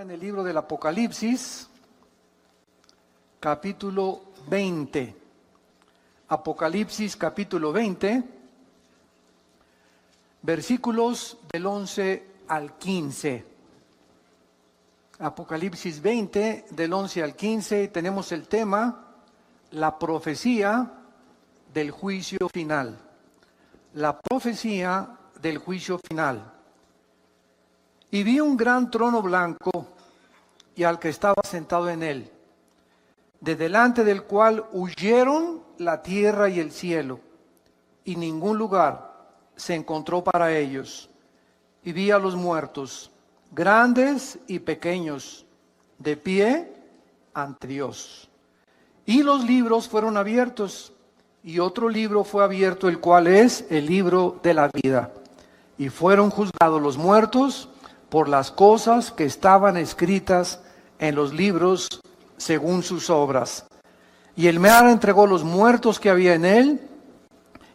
En el libro del Apocalipsis, capítulo 20. Apocalipsis, capítulo 20, versículos del 11 al 15. Apocalipsis 20, del 11 al 15, tenemos el tema, la profecía del juicio final. La profecía del juicio final. Y vi un gran trono blanco y al que estaba sentado en él, de delante del cual huyeron la tierra y el cielo, y ningún lugar se encontró para ellos. Y vi a los muertos, grandes y pequeños, de pie ante Dios. Y los libros fueron abiertos, y otro libro fue abierto, el cual es el libro de la vida. Y fueron juzgados los muertos por las cosas que estaban escritas en los libros según sus obras. Y el mar entregó los muertos que había en él,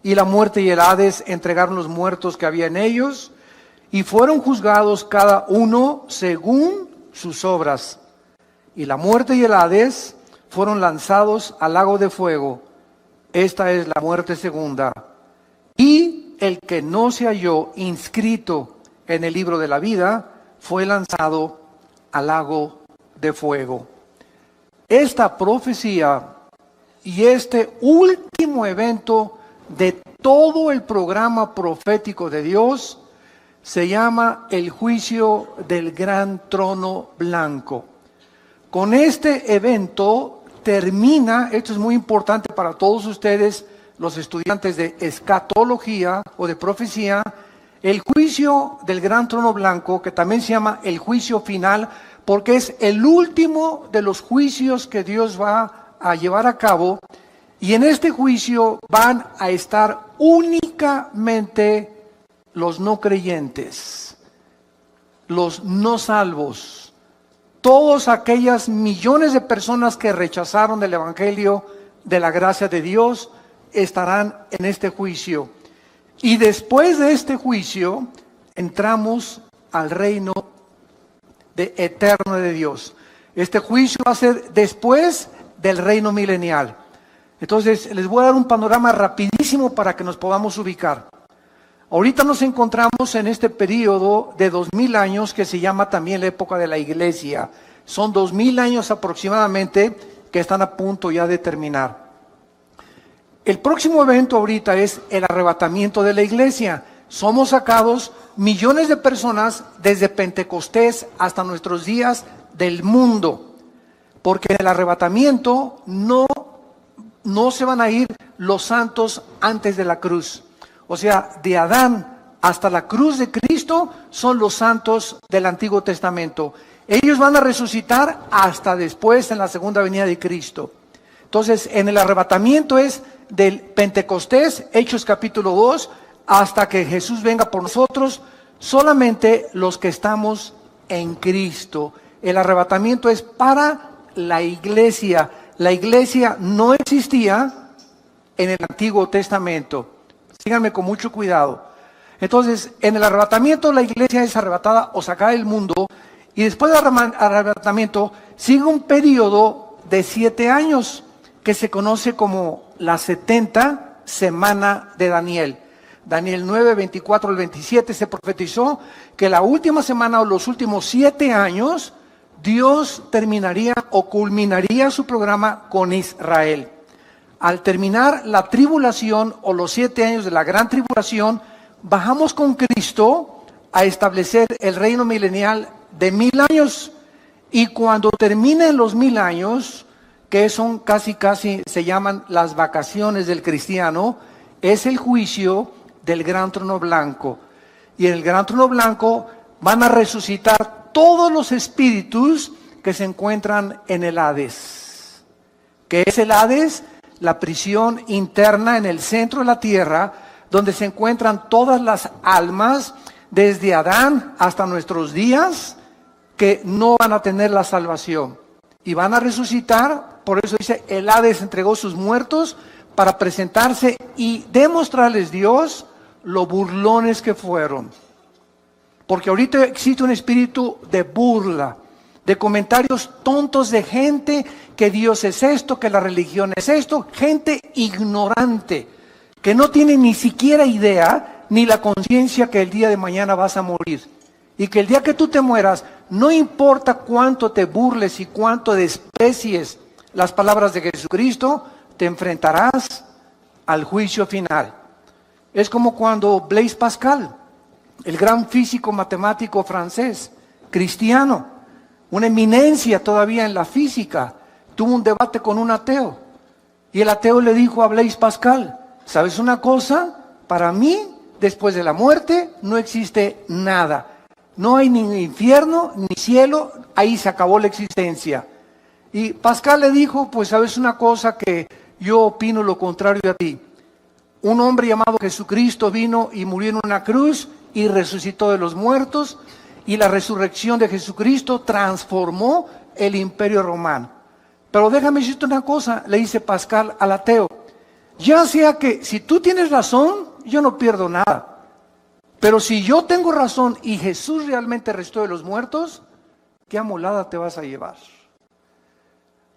y la muerte y el Hades entregaron los muertos que había en ellos, y fueron juzgados cada uno según sus obras. Y la muerte y el Hades fueron lanzados al lago de fuego. Esta es la muerte segunda. Y el que no se halló inscrito en el libro de la vida, fue lanzado al lago de fuego. Esta profecía y este último evento de todo el programa profético de Dios se llama el juicio del gran trono blanco. Con este evento termina, esto es muy importante para todos ustedes, los estudiantes de escatología o de profecía, el juicio del gran trono blanco, que también se llama el juicio final, porque es el último de los juicios que Dios va a llevar a cabo. Y en este juicio van a estar únicamente los no creyentes, los no salvos, todas aquellas millones de personas que rechazaron el evangelio de la gracia de Dios estarán en este juicio. Y después de este juicio, entramos al reino eterno de Dios. Este juicio va a ser después del reino milenial. Entonces, les voy a dar un panorama rapidísimo para que nos podamos ubicar. Ahorita nos encontramos en este periodo de 2000 años que se llama también la época de la iglesia. Son 2000 años aproximadamente que están a punto ya de terminar. El próximo evento ahorita es el arrebatamiento de la iglesia. Somos sacados millones de personas desde Pentecostés hasta nuestros días del mundo. Porque en el arrebatamiento no se van a ir los santos antes de la cruz. O sea, de Adán hasta la cruz de Cristo son los santos del Antiguo Testamento. Ellos van a resucitar hasta después en la segunda venida de Cristo. Entonces, en el arrebatamiento es del Pentecostés, Hechos capítulo 2, hasta que Jesús venga por nosotros, solamente los que estamos en Cristo. El arrebatamiento es para la iglesia. La iglesia no existía en el Antiguo Testamento. Síganme con mucho cuidado. Entonces, en el arrebatamiento la iglesia es arrebatada o sacada del mundo, y después del arrebatamiento sigue un periodo de 7 años que se conoce como la 70 semana de Daniel. Daniel 9, 24 al 27 se profetizó que la última semana o los últimos 7 años Dios terminaría o culminaría su programa con Israel. Al terminar la tribulación o los 7 años de la gran tribulación, bajamos con Cristo a establecer el reino milenial de 1000 años. Y cuando terminen los 1000 años, que son casi se llaman las vacaciones del cristiano, es el juicio del gran trono blanco. Y en el gran trono blanco van a resucitar todos los espíritus que se encuentran en el Hades. ¿Qué es el Hades? La prisión interna en el centro de la tierra, donde se encuentran todas las almas, desde Adán hasta nuestros días, que no van a tener la salvación. Y van a resucitar. Por eso dice, el Hades entregó sus muertos para presentarse y demostrarles Dios lo burlones que fueron. Porque ahorita existe un espíritu de burla. de comentarios tontos de gente que Dios es esto, que la religión es esto, gente ignorante, que no tiene ni siquiera idea ni la conciencia que el día de mañana vas a morir. Y que el día que tú te mueras, no importa cuánto te burles y cuánto desprecies las palabras de Jesucristo, te enfrentarás al juicio final. Es como cuando Blaise Pascal, el gran físico matemático francés, cristiano, una eminencia todavía en la física, tuvo un debate con un ateo. Y el ateo le dijo a Blaise Pascal, ¿sabes una cosa? Para mí, después de la muerte, no existe nada. No hay ni infierno, ni cielo, ahí se acabó la existencia. Y Pascal le dijo, pues sabes una cosa, que yo opino lo contrario a ti. Un hombre llamado Jesucristo vino y murió en una cruz y resucitó de los muertos, y la resurrección de Jesucristo transformó el imperio romano. Pero déjame decirte una cosa, le dice Pascal al ateo, ya sea que si tú tienes razón, yo no pierdo nada. Pero si yo tengo razón y Jesús realmente resucitó de los muertos, ¿qué amolada te vas a llevar?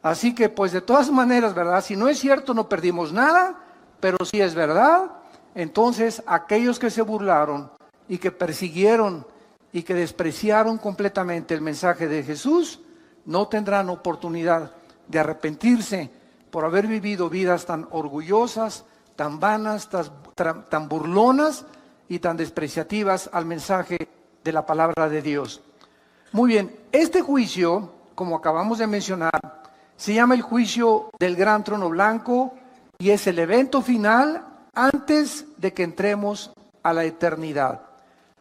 Así que pues de todas maneras, ¿verdad? Si no es cierto, no perdimos nada, pero si es verdad, entonces aquellos que se burlaron y que persiguieron y que despreciaron completamente el mensaje de Jesús, no tendrán oportunidad de arrepentirse por haber vivido vidas tan orgullosas, tan vanas, tan burlonas y tan despreciativas al mensaje de la palabra de Dios. Muy bien, este juicio, como acabamos de mencionar, se llama el juicio del gran trono blanco y es el evento final antes de que entremos a la eternidad.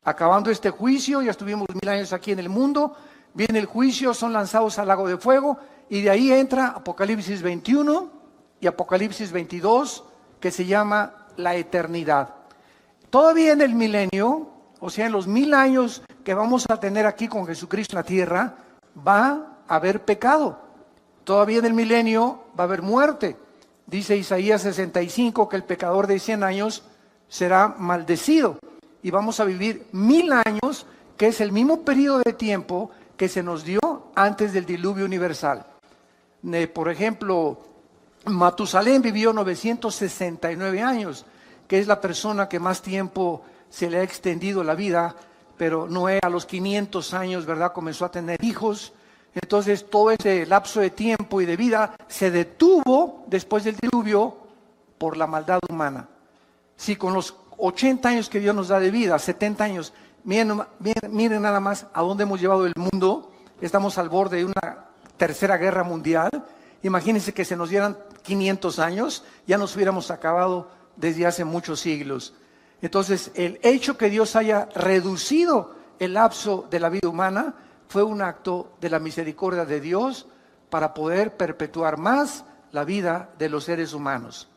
Acabando este juicio, ya estuvimos 1000 años aquí en el mundo, viene el juicio, son lanzados al lago de fuego y de ahí entra Apocalipsis 21 y Apocalipsis 22, que se llama la eternidad. Todavía en el milenio, o sea, en los 1000 años que vamos a tener aquí con Jesucristo en la tierra, va a haber pecado. Todavía en el milenio va a haber muerte. Dice Isaías 65 que el pecador de 100 años será maldecido. Y vamos a vivir 1000 años, que es el mismo periodo de tiempo que se nos dio antes del diluvio universal. Por ejemplo, Matusalén vivió 969 años, que es la persona que más tiempo se le ha extendido la vida, pero Noé a los 500 años, ¿verdad?, comenzó a tener hijos. Entonces todo ese lapso de tiempo y de vida se detuvo después del diluvio por la maldad humana. Si con los 80 años que Dios nos da de vida, 70 años, miren nada más a dónde hemos llevado el mundo, estamos al borde de una tercera guerra mundial. Imagínense que se nos dieran 500 años, ya nos hubiéramos acabado desde hace muchos siglos. Entonces, el hecho que Dios haya reducido el lapso de la vida humana fue un acto de la misericordia de Dios para poder perpetuar más la vida de los seres humanos.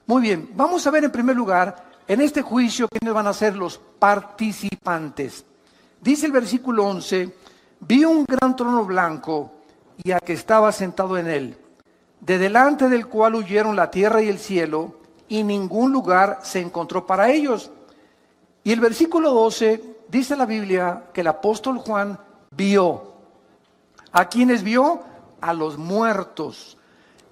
Muy bien, vamos a ver en primer lugar, en este juicio, quiénes van a ser los participantes. Dice el versículo 11, vi un gran trono blanco y al que estaba sentado en él, de delante del cual huyeron la tierra y el cielo, y ningún lugar se encontró para ellos. Y el versículo 12, dice la Biblia que el apóstol Juan vio. ¿A quiénes vio? A los muertos,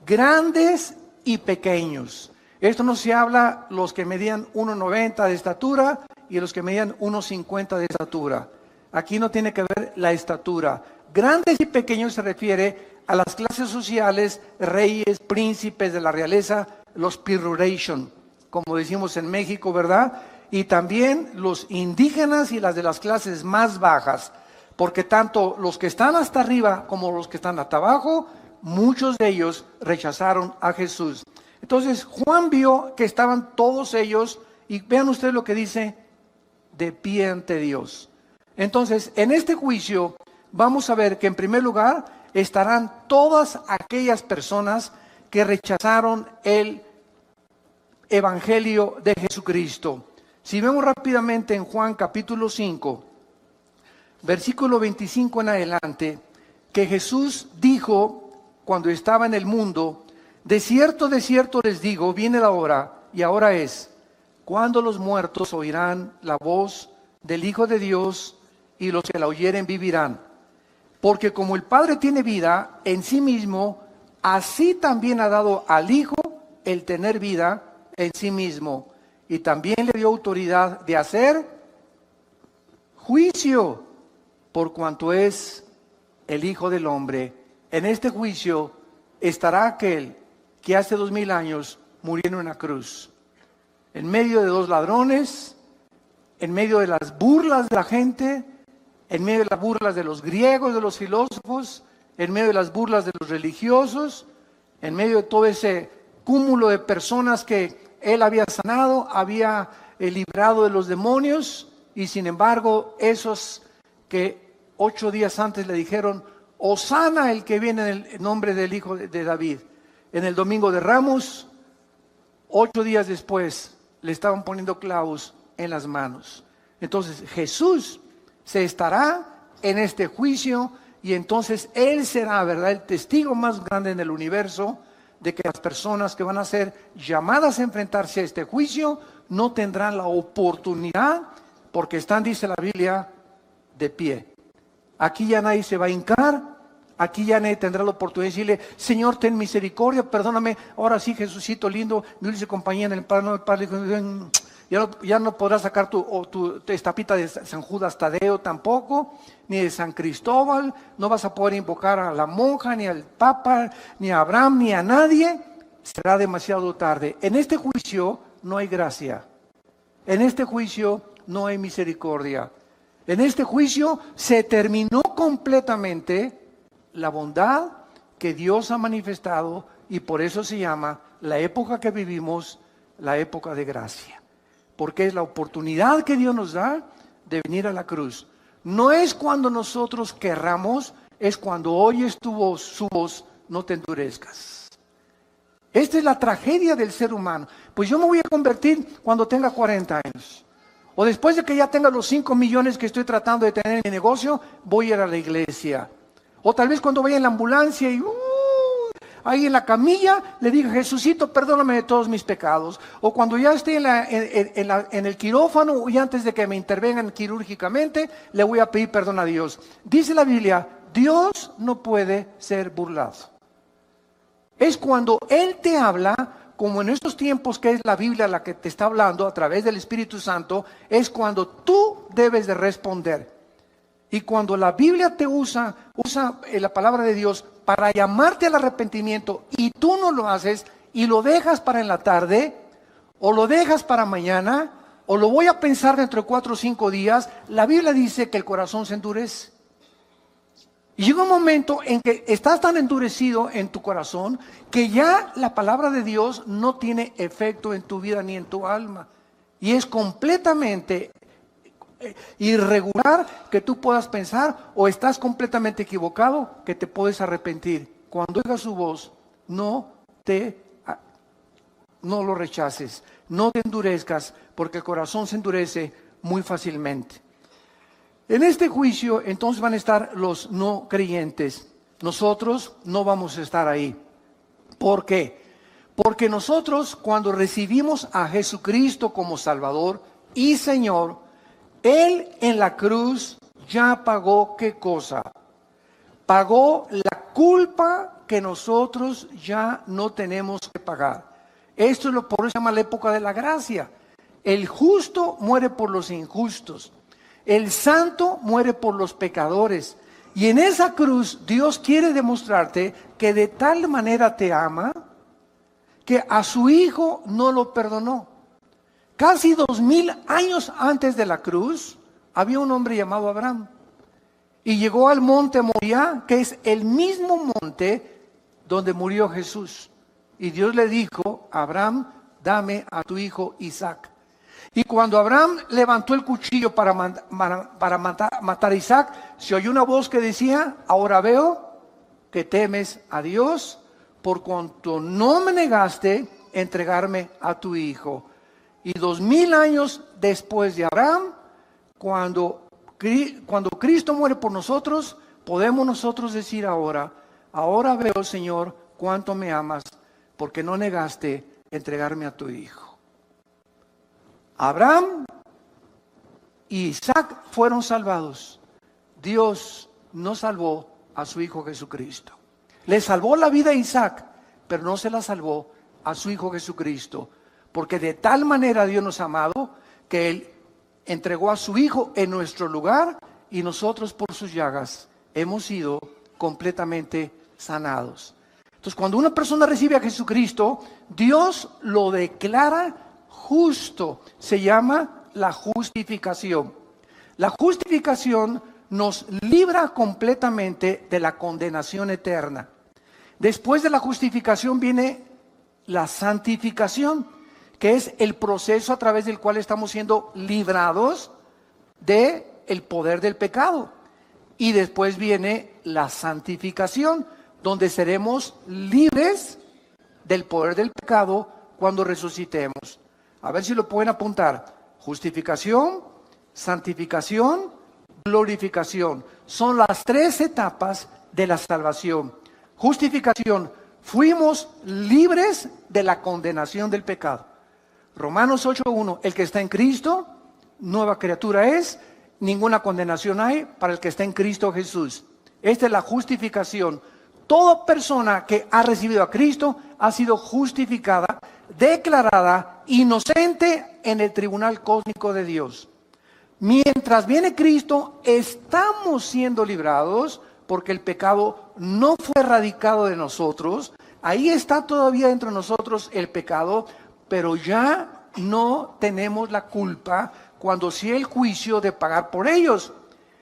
grandes y pequeños. Esto no se habla los que medían 1,90 de estatura y los que medían 1,50 de estatura. Aquí no tiene que ver la estatura. Grandes y pequeños se refiere a las clases sociales, reyes, príncipes de la realeza, los peroration, como decimos en México, ¿verdad? Y también los indígenas y las de las clases más bajas, porque tanto los que están hasta arriba como los que están hasta abajo, muchos de ellos rechazaron a Jesús. Entonces Juan vio que estaban todos ellos, y vean ustedes lo que dice, de pie ante Dios. Entonces, en este juicio vamos a ver que en primer lugar estarán todas aquellas personas que rechazaron el evangelio de Jesucristo. Si vemos rápidamente en Juan capítulo 5, versículo 25 en adelante, que Jesús dijo cuando estaba en el mundo, de cierto les digo, viene la hora, y ahora es, cuando los muertos oirán la voz del Hijo de Dios, y los que la oyeren vivirán. Porque como el Padre tiene vida en sí mismo, así también ha dado al Hijo el tener vida en sí mismo. Y también le dio autoridad de hacer juicio, por cuanto es el Hijo del Hombre. En este juicio estará aquel que hace 2000 años murió en una cruz, en medio de dos ladrones, en medio de las burlas de la gente, en medio de las burlas de los griegos, de los filósofos, en medio de las burlas de los religiosos, en medio de todo ese cúmulo de personas que él había sanado, había librado de los demonios, y sin embargo esos que 8 días antes le dijeron, Hosana el que viene en el nombre del Hijo de David, en el Domingo de Ramos, 8 días después le estaban poniendo clavos en las manos. Entonces Jesús se estará en este juicio, y entonces Él será, ¿verdad?, el testigo más grande en el universo de que las personas que van a ser llamadas a enfrentarse a este juicio no tendrán la oportunidad, porque están, dice la Biblia, de pie. Aquí ya nadie se va a hincar, aquí ya nadie tendrá la oportunidad de decirle, Señor, ten misericordia, perdóname, ahora sí, Jesucito lindo, mi dulce compañía en el Padre, ya no podrás sacar tu estapita de San Judas Tadeo tampoco, ni de San Cristóbal, no vas a poder invocar a la monja, ni al Papa, ni a Abraham, ni a nadie, será demasiado tarde. En este juicio no hay gracia, en este juicio no hay misericordia, en este juicio se terminó completamente la bondad que Dios ha manifestado, y por eso se llama la época que vivimos, la época de gracia. Porque es la oportunidad que Dios nos da de venir a la cruz. No es cuando nosotros querramos, es cuando oyes su voz, no te endurezcas. Esta es la tragedia del ser humano. Pues yo me voy a convertir cuando tenga 40 años. O después de que ya tenga los 5 millones que estoy tratando de tener en mi negocio, voy a ir a la iglesia. O tal vez cuando vaya en la ambulancia y ahí en la camilla le diga, Jesucito, perdóname de todos mis pecados. O cuando ya esté en el quirófano y antes de que me intervengan quirúrgicamente, le voy a pedir perdón a Dios. Dice la Biblia, Dios no puede ser burlado. Es cuando Él te habla, como en estos tiempos que es la Biblia la que te está hablando a través del Espíritu Santo, es cuando tú debes de responder. Y cuando la Biblia te usa la palabra de Dios para llamarte al arrepentimiento y tú no lo haces y lo dejas para en la tarde, o lo dejas para mañana, o lo voy a pensar dentro de 4 o 5 días, la Biblia dice que el corazón se endurece. Y llega un momento en que estás tan endurecido en tu corazón que ya la palabra de Dios no tiene efecto en tu vida ni en tu alma. Y es completamente irregular que tú puedas pensar, o estás completamente equivocado que te puedes arrepentir. Cuando oigas su voz, no lo rechaces, no te endurezcas, porque el corazón se endurece muy fácilmente. En este juicio entonces van a estar los no creyentes. Nosotros no vamos a estar ahí. ¿Por qué? Porque nosotros, cuando recibimos a Jesucristo como Salvador y Señor, Él en la cruz ya pagó, ¿qué cosa? Pagó la culpa que nosotros ya no tenemos que pagar. Esto es por eso se llama la época de la gracia. El justo muere por los injustos. El santo muere por los pecadores. Y en esa cruz Dios quiere demostrarte que de tal manera te ama que a su hijo no lo perdonó. Casi 2000 años antes de la cruz había un hombre llamado Abraham. Y llegó al monte Moriah, que es el mismo monte donde murió Jesús. Y Dios le dijo, Abraham, dame a tu hijo Isaac. Y cuando Abraham levantó el cuchillo para matar a Isaac, se oyó una voz que decía, ahora veo que temes a Dios, por cuanto no me negaste entregarme a tu hijo. Y 2000 años después de Abraham, cuando Cristo muere por nosotros, podemos nosotros decir ahora veo, Señor, cuánto me amas, porque no negaste entregarme a tu hijo. Abraham y Isaac fueron salvados. Dios no salvó a su Hijo Jesucristo. Le salvó la vida a Isaac, pero no se la salvó a su Hijo Jesucristo. Porque de tal manera Dios nos ha amado que Él entregó a su Hijo en nuestro lugar y nosotros por sus llagas hemos sido completamente sanados. Entonces, cuando una persona recibe a Jesucristo, Dios lo declara justo. Se llama la justificación. La justificación nos libra completamente de la condenación eterna. Después de la justificación viene la santificación, que es el proceso a través del cual estamos siendo librados del poder del pecado. Y después viene la santificación, donde seremos libres del poder del pecado cuando resucitemos. A ver si lo pueden apuntar. Justificación, santificación, glorificación. Son las 3 etapas de la salvación. Justificación, fuimos libres de la condenación del pecado. Romanos 8:1, el que está en Cristo, nueva criatura es, ninguna condenación hay para el que está en Cristo Jesús. Esta es la justificación. Toda persona que ha recibido a Cristo ha sido justificada, declarada inocente en el tribunal cósmico de Dios. Mientras viene Cristo, estamos siendo librados porque el pecado no fue erradicado de nosotros. Ahí está todavía dentro de nosotros el pecado, pero ya no tenemos la culpa cuando sea el juicio de pagar por ellos.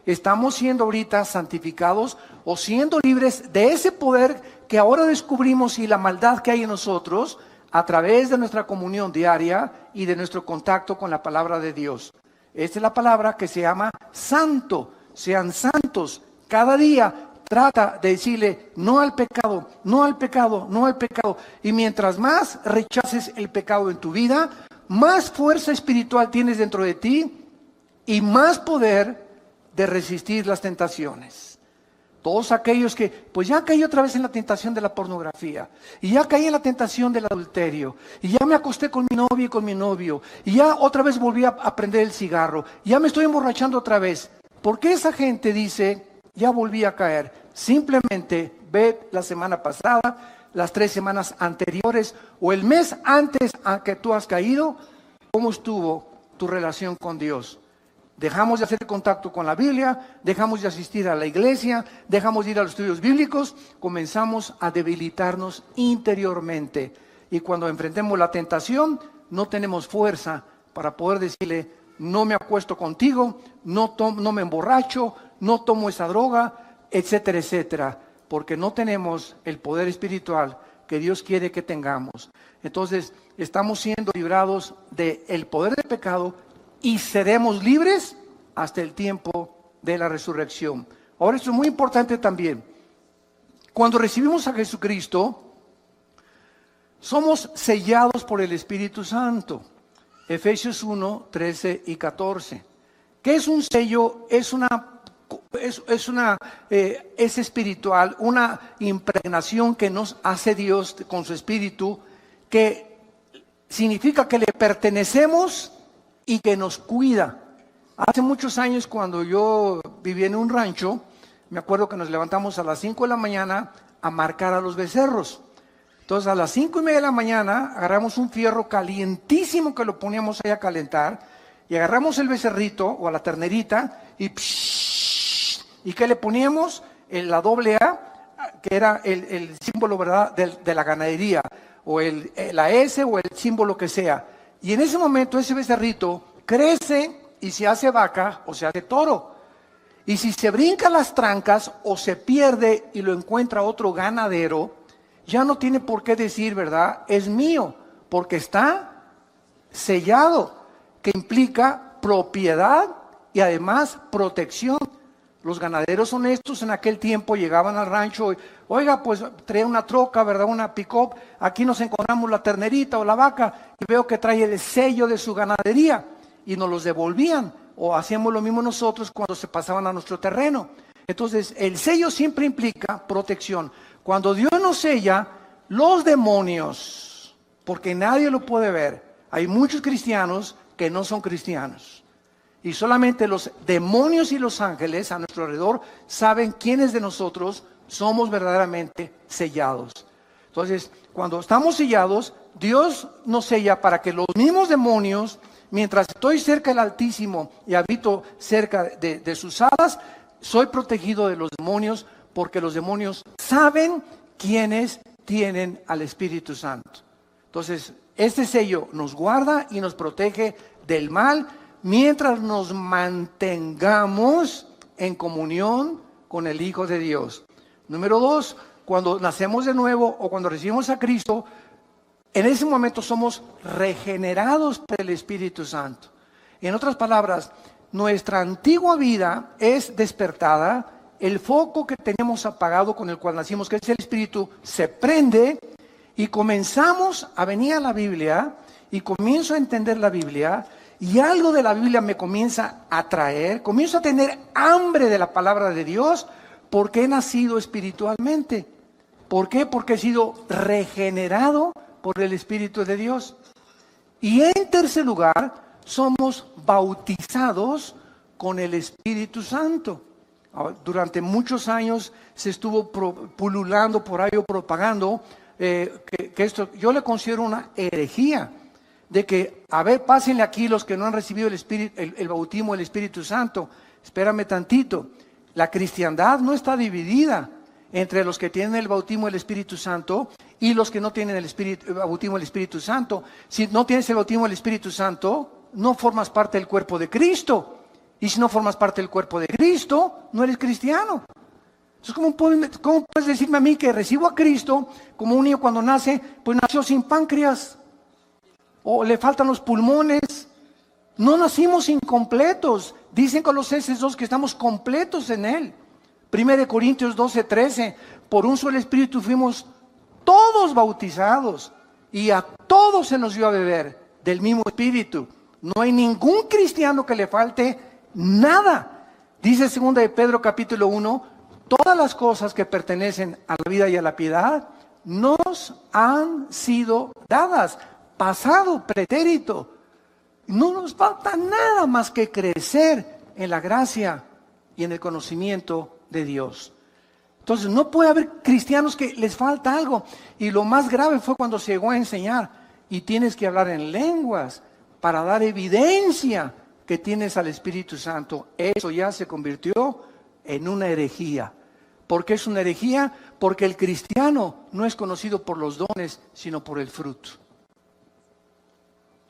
Estamos siendo ahorita santificados o siendo libres de ese poder que ahora descubrimos y la maldad que hay en nosotros a través de nuestra comunión diaria y de nuestro contacto con la palabra de Dios. Esta es la palabra que se llama santo. Sean santos. Cada día trata de decirle no al pecado, no al pecado, no al pecado. Y mientras más rechaces el pecado en tu vida, más fuerza espiritual tienes dentro de ti y más poder de resistir las tentaciones. Todos aquellos que, pues ya caí otra vez en la tentación de la pornografía, y ya caí en la tentación del adulterio, y ya me acosté con mi novia y con mi novio, y ya otra vez volví a prender el cigarro, y ya me estoy emborrachando otra vez. ¿Por qué esa gente dice, ya volví a caer? Simplemente ve la semana pasada, las 3 semanas anteriores, o el mes antes a que tú has caído, cómo estuvo tu relación con Dios. Dejamos de hacer contacto con la Biblia, dejamos de asistir a la iglesia, dejamos de ir a los estudios bíblicos, comenzamos a debilitarnos interiormente. Y cuando enfrentemos la tentación, no tenemos fuerza para poder decirle, no me acuesto contigo, no me emborracho, no tomo esa droga, etcétera, etcétera, porque no tenemos el poder espiritual que Dios quiere que tengamos. Entonces, estamos siendo librados del poder del pecado y seremos libres hasta el tiempo de la resurrección. Ahora, esto es muy importante también. Cuando recibimos a Jesucristo, somos sellados por el Espíritu Santo. Efesios 1, 13 y 14. ¿Qué es un sello? Es espiritual, una impregnación que nos hace Dios con su Espíritu, que significa que le pertenecemos y que nos cuida. Hace muchos años, cuando yo vivía en un rancho, me acuerdo que nos levantamos a las 5 de la mañana a marcar a los becerros. Entonces, a las 5:30 de la mañana, agarramos un fierro calientísimo que lo poníamos ahí a calentar, y agarramos el becerrito o a la ternerita, y ¿qué le poníamos? La doble A, que era el símbolo, ¿verdad?, de la ganadería, o la S o el símbolo que sea. Y en ese momento ese becerrito crece y se hace vaca o se hace toro. Y si se brinca las trancas o se pierde y lo encuentra otro ganadero, ya no tiene por qué decir, ¿verdad?, es mío, porque está sellado, que implica propiedad y además protección. Los ganaderos honestos en aquel tiempo llegaban al rancho y, oiga, pues trae una troca, ¿verdad?, una pick-up, aquí nos encontramos la ternerita o la vaca y veo que trae el sello de su ganadería, y nos los devolvían, o hacíamos lo mismo nosotros cuando se pasaban a nuestro terreno. Entonces, el sello siempre implica protección. Cuando Dios nos sella, los demonios, porque nadie lo puede ver, hay muchos cristianos que no son cristianos. Y solamente los demonios y los ángeles a nuestro alrededor saben quiénes de nosotros somos verdaderamente sellados. Entonces, cuando estamos sellados, Dios nos sella para que los mismos demonios, mientras estoy cerca del Altísimo y habito cerca de sus alas, soy protegido de los demonios, porque los demonios saben quiénes tienen al Espíritu Santo. Entonces, este sello nos guarda y nos protege del mal mientras nos mantengamos en comunión con el Hijo de Dios. Número 2, cuando nacemos de nuevo o cuando recibimos a Cristo, en ese momento somos regenerados por el Espíritu Santo. En otras palabras, nuestra antigua vida es despertada, el foco que tenemos apagado con el cual nacimos, que es el Espíritu, se prende y comenzamos a venir a la Biblia y comienzo a entender la Biblia y algo de la Biblia me comienza a atraer, comienzo a tener hambre de la palabra de Dios porque he nacido espiritualmente. ¿Por qué? Porque he sido regenerado por el Espíritu de Dios. Y en tercer lugar, somos bautizados con el Espíritu Santo. Durante muchos años se estuvo pululando por ahí o propagando que esto yo le considero una herejía, de que, a ver, pásenle aquí los que no han recibido el bautismo del Espíritu Santo. Espérame tantito, la cristiandad no está dividida entre los que tienen el bautismo del Espíritu Santo y los que no tienen el bautismo del Espíritu Santo. Si no tienes el bautismo del Espíritu Santo, no formas parte del cuerpo de Cristo. Y si no formas parte del cuerpo de Cristo, no eres cristiano. Entonces, ¿cómo puedes decirme a mí que recibo a Cristo como un niño cuando nace, pues nació sin páncreas? O le faltan los pulmones. No nacimos incompletos. Dicen Colosenses 2 que estamos completos en Él. 1 Corintios 12:13, por un solo Espíritu fuimos todos bautizados y a todos se nos dio a beber del mismo Espíritu. No hay ningún cristiano que le falte nada. Dice 2 de Pedro capítulo 1, todas las cosas que pertenecen a la vida y a la piedad nos han sido dadas, pasado, pretérito. No nos falta nada más que crecer en la gracia y en el conocimiento de Dios. Entonces no puede haber cristianos que les falta algo. Y lo más grave fue cuando se llegó a enseñar y tienes que hablar en lenguas para dar evidencia que tienes al Espíritu Santo. Eso ya se convirtió en una herejía. ¿Por qué es una herejía? Porque el cristiano no es conocido por los dones, sino por el fruto.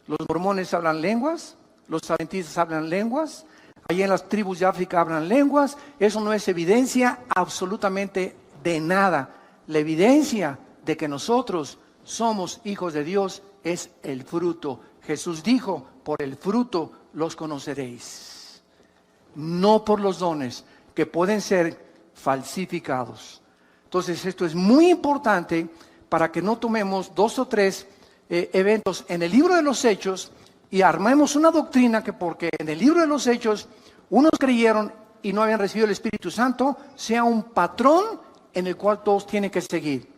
Los mormones hablan lenguas, los adventistas hablan lenguas, allá en las tribus de África hablan lenguas. Eso no es evidencia absolutamente de nada. La evidencia de que nosotros somos hijos de Dios es el fruto. Jesús dijo, por el fruto los conoceréis. No por los dones que pueden ser falsificados. Entonces esto es muy importante para que no tomemos 2 o 3 eventos en el libro de los Hechos y armemos una doctrina que porque en el libro de los Hechos unos creyeron y no habían recibido el Espíritu Santo, sea un patrón en el cual todos tienen que seguir.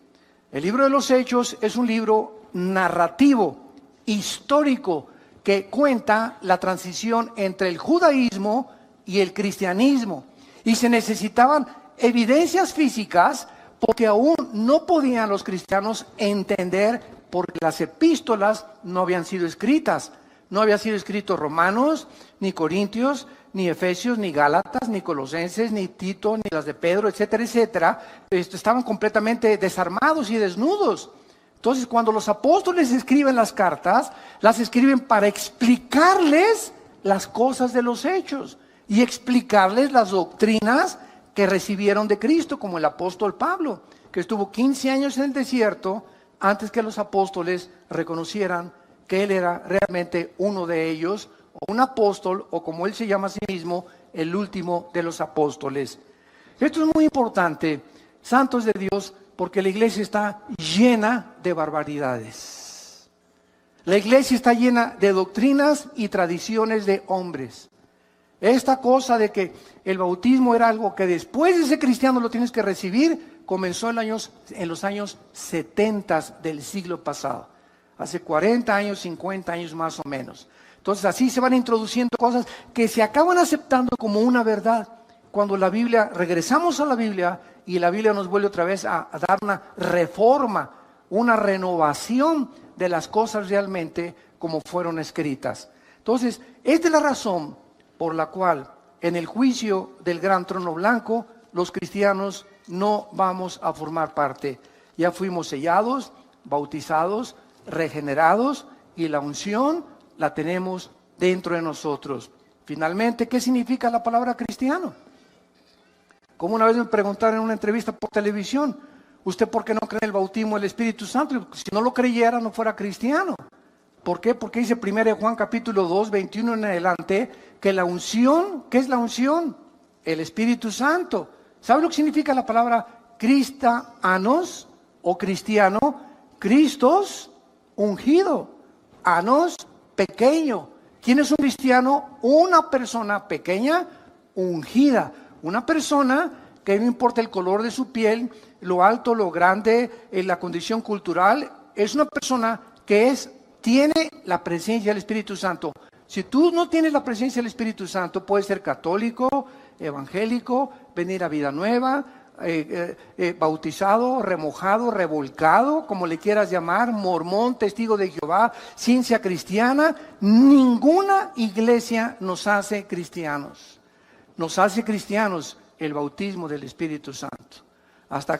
El libro de los Hechos es un libro narrativo, histórico, que cuenta la transición entre el judaísmo y el cristianismo. Y se necesitaban evidencias físicas porque aún no podían los cristianos entender porque las epístolas no habían sido escritas. No había sido escrito Romanos, ni Corintios, ni Efesios, ni Gálatas, ni Colosenses, ni Tito, ni las de Pedro, etcétera, etcétera. Estaban completamente desarmados y desnudos. Entonces, cuando los apóstoles escriben las cartas, las escriben para explicarles las cosas de los hechos y explicarles las doctrinas que recibieron de Cristo, como el apóstol Pablo, que estuvo 15 años en el desierto antes que los apóstoles reconocieran que él era realmente uno de ellos, o un apóstol, o como él se llama a sí mismo, el último de los apóstoles. Esto es muy importante, santos de Dios, porque la iglesia está llena de barbaridades. La iglesia está llena de doctrinas y tradiciones de hombres. Esta cosa de que el bautismo era algo que después de ser cristiano lo tienes que recibir, comenzó en los años 70 del siglo pasado. Hace 40 años, 50 años más o menos. Entonces así se van introduciendo cosas que se acaban aceptando como una verdad. Cuando la Biblia, regresamos a la Biblia y la Biblia nos vuelve otra vez a dar una reforma, una renovación de las cosas realmente como fueron escritas. Entonces, esta es la razón por la cual en el juicio del gran trono blanco, los cristianos no vamos a formar parte. Ya fuimos sellados, bautizados, regenerados y la unción la tenemos dentro de nosotros. Finalmente, ¿qué significa la palabra cristiano? Como una vez me preguntaron en una entrevista por televisión, ¿usted por qué no cree en el bautismo del Espíritu Santo? Si no lo creyera, no fuera cristiano. ¿Por qué? Porque dice 1 Juan capítulo 2, 21 en adelante, que la unción, ¿qué es la unción? El Espíritu Santo. ¿Sabe lo que significa la palabra cristianos o cristiano? Cristos, ungido. Anos, pequeño. ¿Quién es un cristiano? Una persona pequeña, ungida. Una persona que no importa el color de su piel, lo alto, lo grande, la condición cultural, es una persona que tiene la presencia del Espíritu Santo. Si tú no tienes la presencia del Espíritu Santo, puedes ser católico, evangélico, venir a vida nueva, bautizado, remojado, revolcado, como le quieras llamar, mormón, testigo de Jehová, ciencia cristiana. Ninguna iglesia nos hace cristianos. Nos hace cristianos el bautismo del Espíritu Santo.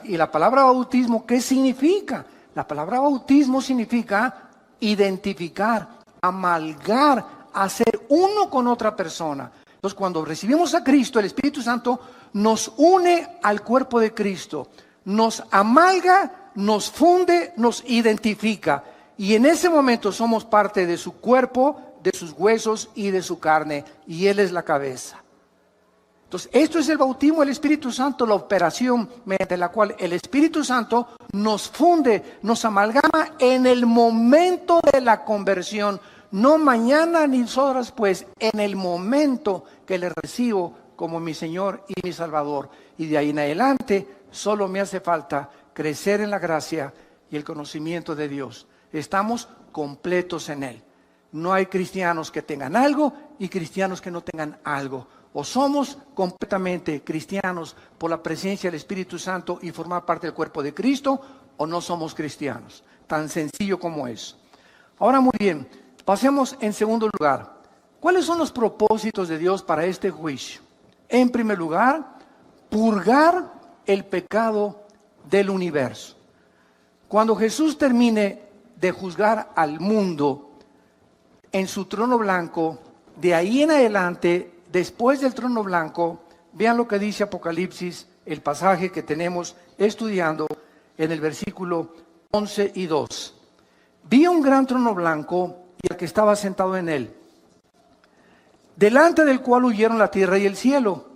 Y la palabra bautismo, ¿qué significa? La palabra bautismo significa identificar, amalgar, hacer uno con otra persona. Entonces, cuando recibimos a Cristo, el Espíritu Santo nos une al cuerpo de Cristo, nos amalga, nos funde, nos identifica. Y en ese momento somos parte de su cuerpo, de sus huesos y de su carne. Y Él es la cabeza. Entonces, esto es el bautismo del Espíritu Santo, la operación mediante la cual el Espíritu Santo nos funde, nos amalgama en el momento de la conversión. No mañana ni horas después, en el momento que le recibo como mi Señor y mi Salvador. Y de ahí en adelante, solo me hace falta crecer en la gracia y el conocimiento de Dios. Estamos completos en Él. No hay cristianos que tengan algo y cristianos que no tengan algo. O somos completamente cristianos por la presencia del Espíritu Santo y formar parte del cuerpo de Cristo, o no somos cristianos. Tan sencillo como eso. Ahora muy bien, pasemos en segundo lugar. ¿Cuáles son los propósitos de Dios para este juicio? En primer lugar, purgar el pecado del universo. Cuando Jesús termine de juzgar al mundo en su trono blanco, de ahí en adelante, después del trono blanco, vean lo que dice Apocalipsis, el pasaje que tenemos estudiando en el versículo 11 y 2. Vi un gran trono blanco y al que estaba sentado en él, delante del cual huyeron la tierra y el cielo.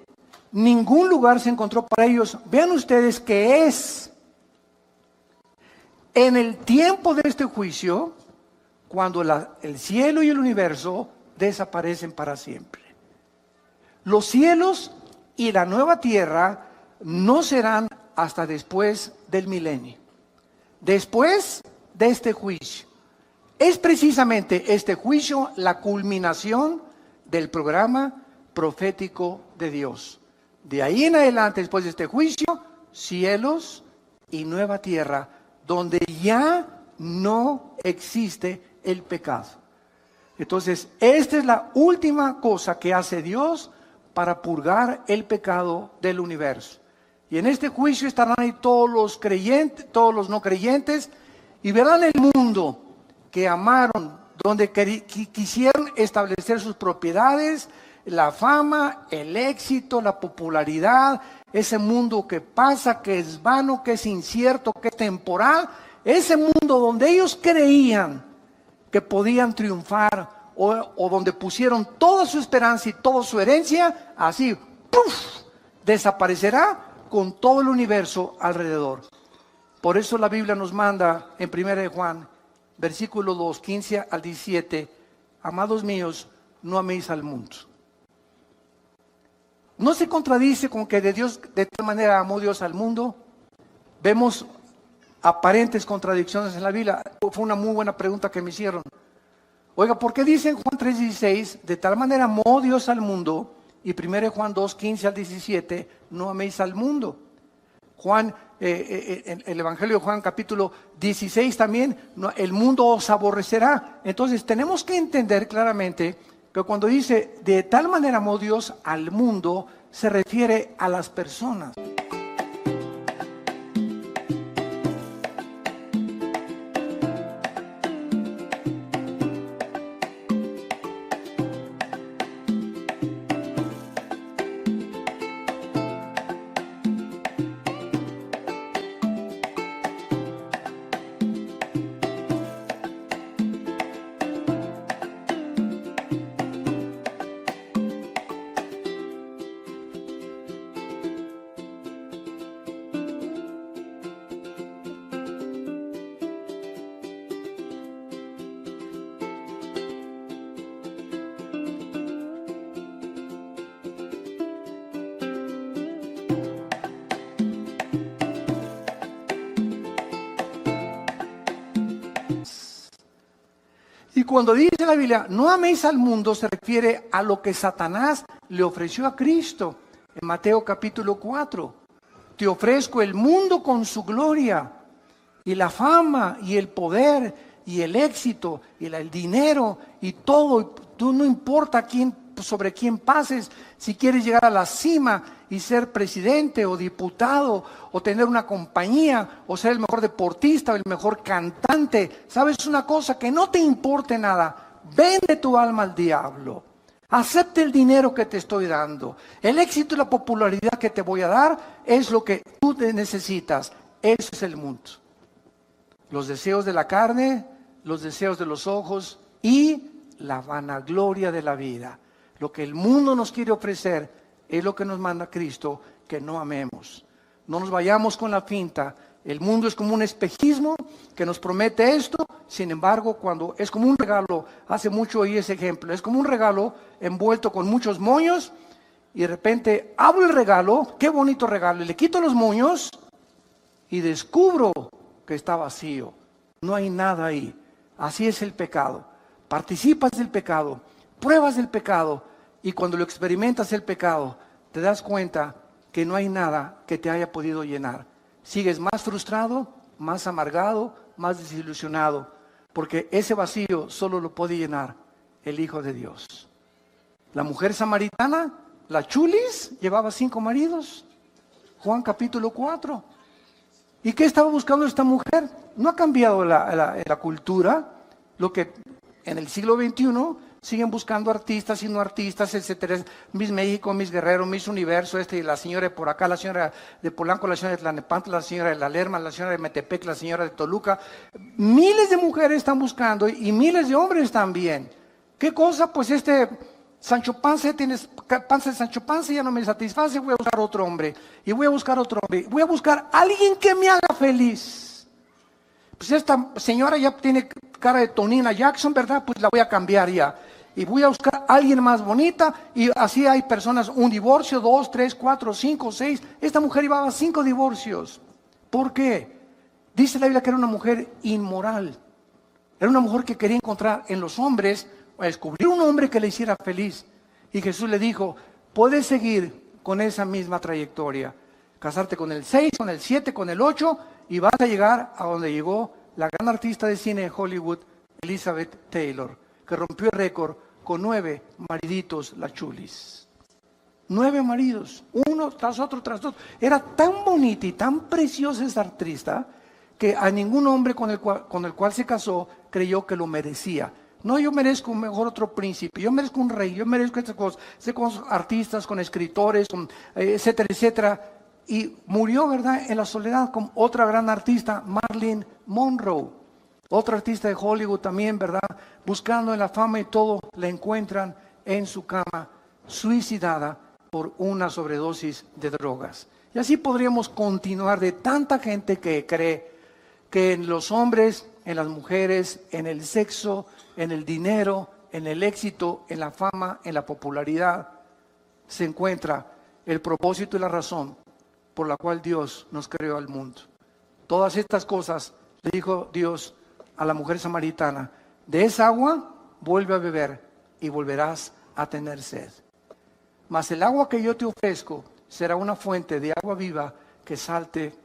Ningún lugar se encontró para ellos. Vean ustedes que es en el tiempo de este juicio, cuando el cielo y el universo desaparecen para siempre. Los cielos y la nueva tierra no serán hasta después del milenio, después de este juicio. Es precisamente este juicio la culminación del programa profético de Dios. De ahí en adelante, después de este juicio, cielos y nueva tierra, donde ya no existe el pecado. Entonces, esta es la última cosa que hace Dios para purgar el pecado del universo. Y en este juicio estarán ahí todos los creyentes, todos los no creyentes, y verán el mundo que amaron, donde quisieron establecer sus propiedades, la fama, el éxito, la popularidad, ese mundo que pasa, que es vano, que es incierto, que es temporal, ese mundo donde ellos creían que podían triunfar, o donde pusieron toda su esperanza y toda su herencia, así, ¡puf!, desaparecerá con todo el universo alrededor. Por eso la Biblia nos manda en 1 Juan, versículo 2, 15 al 17, amados míos, no améis al mundo. ¿No se contradice con que de tal manera amó Dios al mundo? Vemos aparentes contradicciones en la Biblia. Fue una muy buena pregunta que me hicieron. Oiga, ¿por qué dice en Juan 3:16, de tal manera amó Dios al mundo? Y 1 Juan 2:15 al 17, no améis al mundo. Juan, el Evangelio de Juan capítulo 16 también, no, el mundo os aborrecerá. Entonces tenemos que entender claramente que cuando dice de tal manera amó Dios al mundo, se refiere a las personas. Y cuando dice la Biblia, no améis al mundo, se refiere a lo que Satanás le ofreció a Cristo. En Mateo capítulo 4, te ofrezco el mundo con su gloria, y la fama, y el poder, y el éxito, y el dinero, y todo. Tú no importa sobre quién pases, si quieres llegar a la cima y ser presidente o diputado o tener una compañía o ser el mejor deportista o el mejor cantante. ¿Sabes una cosa? Que no te importe nada. Vende tu alma al diablo. Acepte el dinero que te estoy dando. El éxito y la popularidad que te voy a dar es lo que tú necesitas. Eso es el mundo. Los deseos de la carne, los deseos de los ojos y la vanagloria de la vida. Lo que el mundo nos quiere ofrecer es lo que nos manda Cristo, que no amemos. No nos vayamos con la finta. El mundo es como un espejismo que nos promete esto. Sin embargo, cuando es como un regalo, hace mucho oí ese ejemplo, es como un regalo envuelto con muchos moños y de repente abro el regalo, qué bonito regalo, y le quito los moños y descubro que está vacío. No hay nada ahí. Así es el pecado. Participas del pecado, pruebas del pecado, y cuando lo experimentas el pecado, te das cuenta que no hay nada que te haya podido llenar. Sigues más frustrado, más amargado, más desilusionado, porque ese vacío solo lo puede llenar el Hijo de Dios. La mujer samaritana, la chulis, llevaba 5 maridos. Juan capítulo 4. ¿Y qué estaba buscando esta mujer? No ha cambiado la cultura, lo que en el siglo XXI siguen buscando artistas y no artistas, etcétera. Miss México, Miss Guerrero, Miss Universo, y la señora de por acá, la señora de Polanco, la señora de Tlalnepantla, la señora de La Lerma, la señora de Metepec, la señora de Toluca. Miles de mujeres están buscando y miles de hombres también. ¿Qué cosa? Pues Sancho Panza, tienes panza de Sancho Panza, ya no me satisface, voy a buscar otro hombre. Y voy a buscar otro hombre. Voy a buscar a alguien que me haga feliz. Pues esta señora ya tiene cara de Tonina Jackson, ¿verdad? Pues la voy a cambiar ya. Y voy a buscar a alguien más bonita. Y así hay personas, un divorcio, 2, 3, 4, 5, 6. Esta mujer llevaba 5 divorcios. ¿Por qué? Dice la Biblia que era una mujer inmoral. Era una mujer que quería encontrar en los hombres, descubrir un hombre que le hiciera feliz. Y Jesús le dijo, puedes seguir con esa misma trayectoria. Casarte con el 6, con el 7, con el 8 y vas a llegar a donde llegó la gran artista de cine de Hollywood, Elizabeth Taylor, que rompió el récord con 9 mariditos, la chulis. 9 maridos, uno tras otro, tras otro. Era tan bonita y tan preciosa esa artista que a ningún hombre con el cual se casó creyó que lo merecía. No, yo merezco un mejor otro príncipe, yo merezco un rey, yo merezco estas cosas. Sé con artistas, con escritores, etcétera, etcétera. Y murió, ¿verdad?, en la soledad con otra gran artista, Marilyn Monroe. Otra artista de Hollywood también, ¿verdad? Buscando en la fama y todo, la encuentran en su cama, suicidada por una sobredosis de drogas. Y así podríamos continuar de tanta gente que cree que en los hombres, en las mujeres, en el sexo, en el dinero, en el éxito, en la fama, en la popularidad, se encuentra el propósito y la razón por la cual Dios nos creó al mundo. Todas estas cosas le dijo Dios a la mujer samaritana: de esa agua vuelve a beber y volverás a tener sed. Mas el agua que yo te ofrezco será una fuente de agua viva que salte.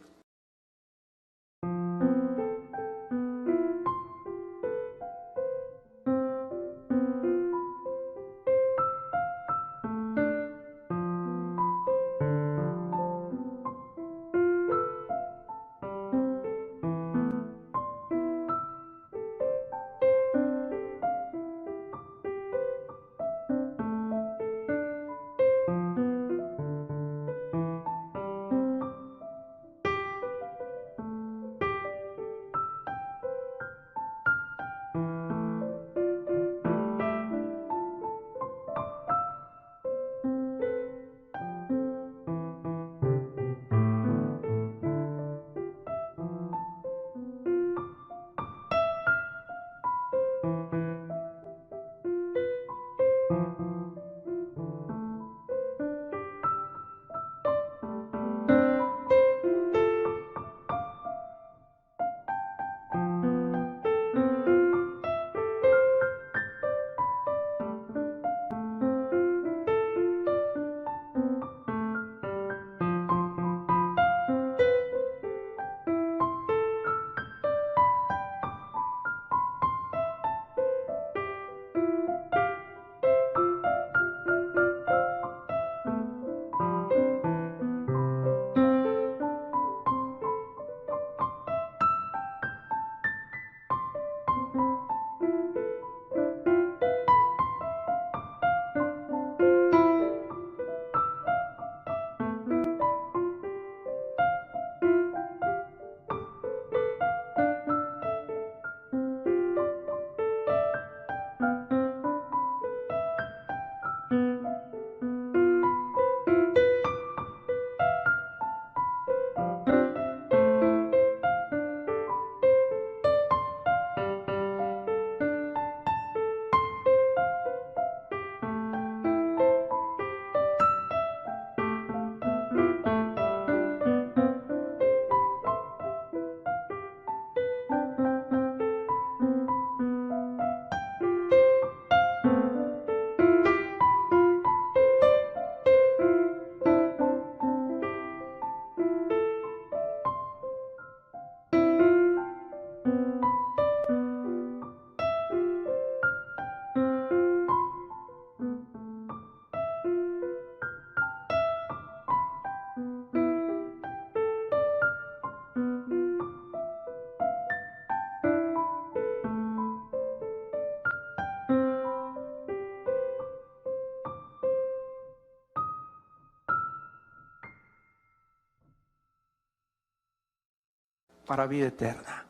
Para vida eterna.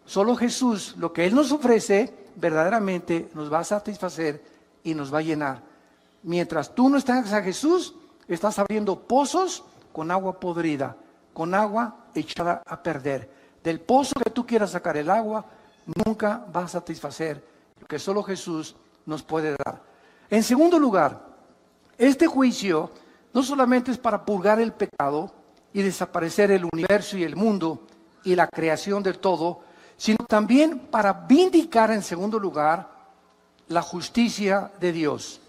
Solo Jesús, lo que Él nos ofrece, verdaderamente nos va a satisfacer y nos va a llenar. Mientras tú no estás a Jesús, estás abriendo pozos con agua podrida, con agua echada a perder. Del pozo que tú quieras sacar el agua, nunca va a satisfacer lo que solo Jesús nos puede dar. En segundo lugar, este juicio no solamente es para purgar el pecado y desaparecer el universo y el mundo y la creación de todo, sino también para vindicar en segundo lugar la justicia de Dios.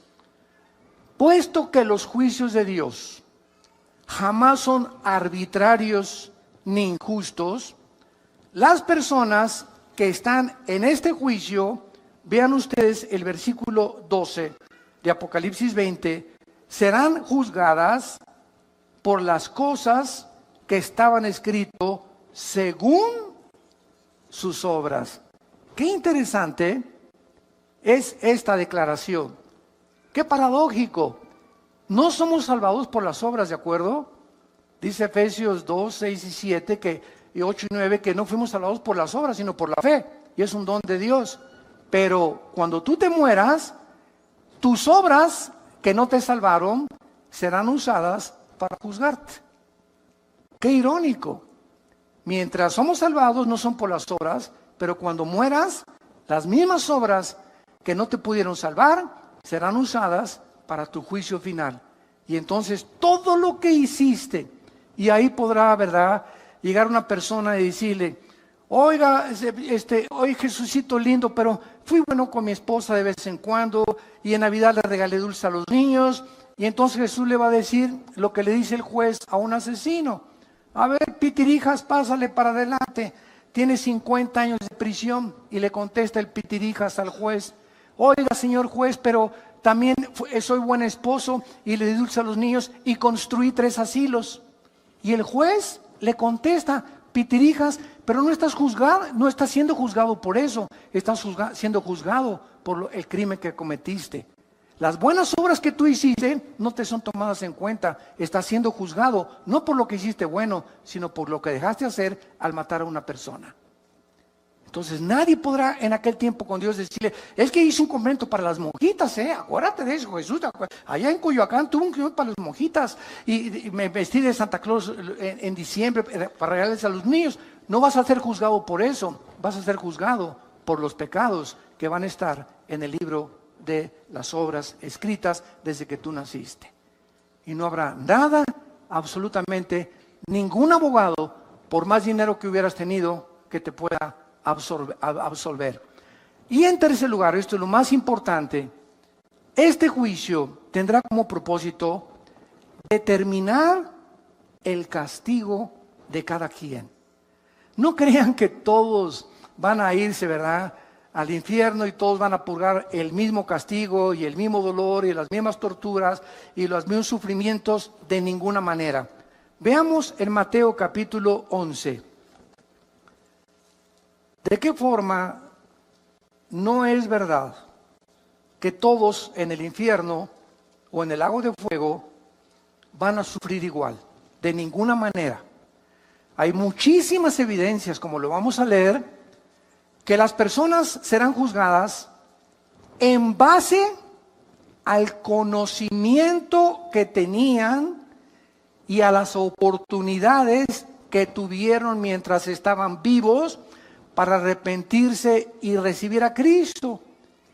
Puesto que los juicios de Dios jamás son arbitrarios ni injustos, las personas que están en este juicio, vean ustedes el versículo 12 de Apocalipsis 20, serán juzgadas por las cosas que estaban escritas según sus obras. Qué interesante es esta declaración. Qué paradójico. No somos salvados por las obras, ¿de acuerdo? Dice Efesios 2, 6 y 7, y 8 y 9, que no fuimos salvados por las obras, sino por la fe. Y es un don de Dios. Pero cuando tú te mueras, tus obras que no te salvaron serán usadas para juzgarte. Qué irónico. Mientras somos salvados no son por las obras, pero cuando mueras, las mismas obras que no te pudieron salvar serán usadas para tu juicio final. Y entonces todo lo que hiciste, y ahí podrá, ¿verdad?, llegar una persona y decirle, oiga, oye Jesucito lindo, pero fui bueno con mi esposa de vez en cuando y en Navidad le regalé dulce a los niños. Y entonces Jesús le va a decir lo que le dice el juez a un asesino. A ver, Pitirijas, pásale para adelante. Tiene 50 años de prisión. Y le contesta el Pitirijas al juez: oiga, señor juez, pero también soy buen esposo y le di dulce a los niños y construí 3 asilos. Y el juez le contesta: Pitirijas, pero no estás juzgado, no estás siendo juzgado por eso, estás siendo juzgado por el crimen que cometiste. Las buenas obras que tú hiciste no te son tomadas en cuenta, estás siendo juzgado no por lo que hiciste bueno, sino por lo que dejaste hacer al matar a una persona. Entonces nadie podrá en aquel tiempo con Dios decirle: es que hice un convento para las monjitas, acuérdate de eso, Jesús. Allá en Coyoacán tuve un convento para las monjitas y me vestí de Santa Claus en diciembre para regalarles a los niños. No vas a ser juzgado por eso, vas a ser juzgado por los pecados que van a estar en el libro de las obras escritas desde que tú naciste. Y no habrá nada, absolutamente ningún abogado, por más dinero que hubieras tenido, que te pueda absolver. Y en tercer lugar, esto es lo más importante, este juicio tendrá como propósito determinar el castigo de cada quien. No crean que todos van a irse, ¿verdad?, al infierno y todos van a purgar el mismo castigo y el mismo dolor y las mismas torturas y los mismos sufrimientos, de ninguna manera. Veamos en Mateo capítulo 11. ¿De qué forma no es verdad que todos en el infierno o en el lago de fuego van a sufrir igual? De ninguna manera. Hay muchísimas evidencias, como lo vamos a leer, que las personas serán juzgadas en base al conocimiento que tenían y a las oportunidades que tuvieron mientras estaban vivos para arrepentirse y recibir a Cristo.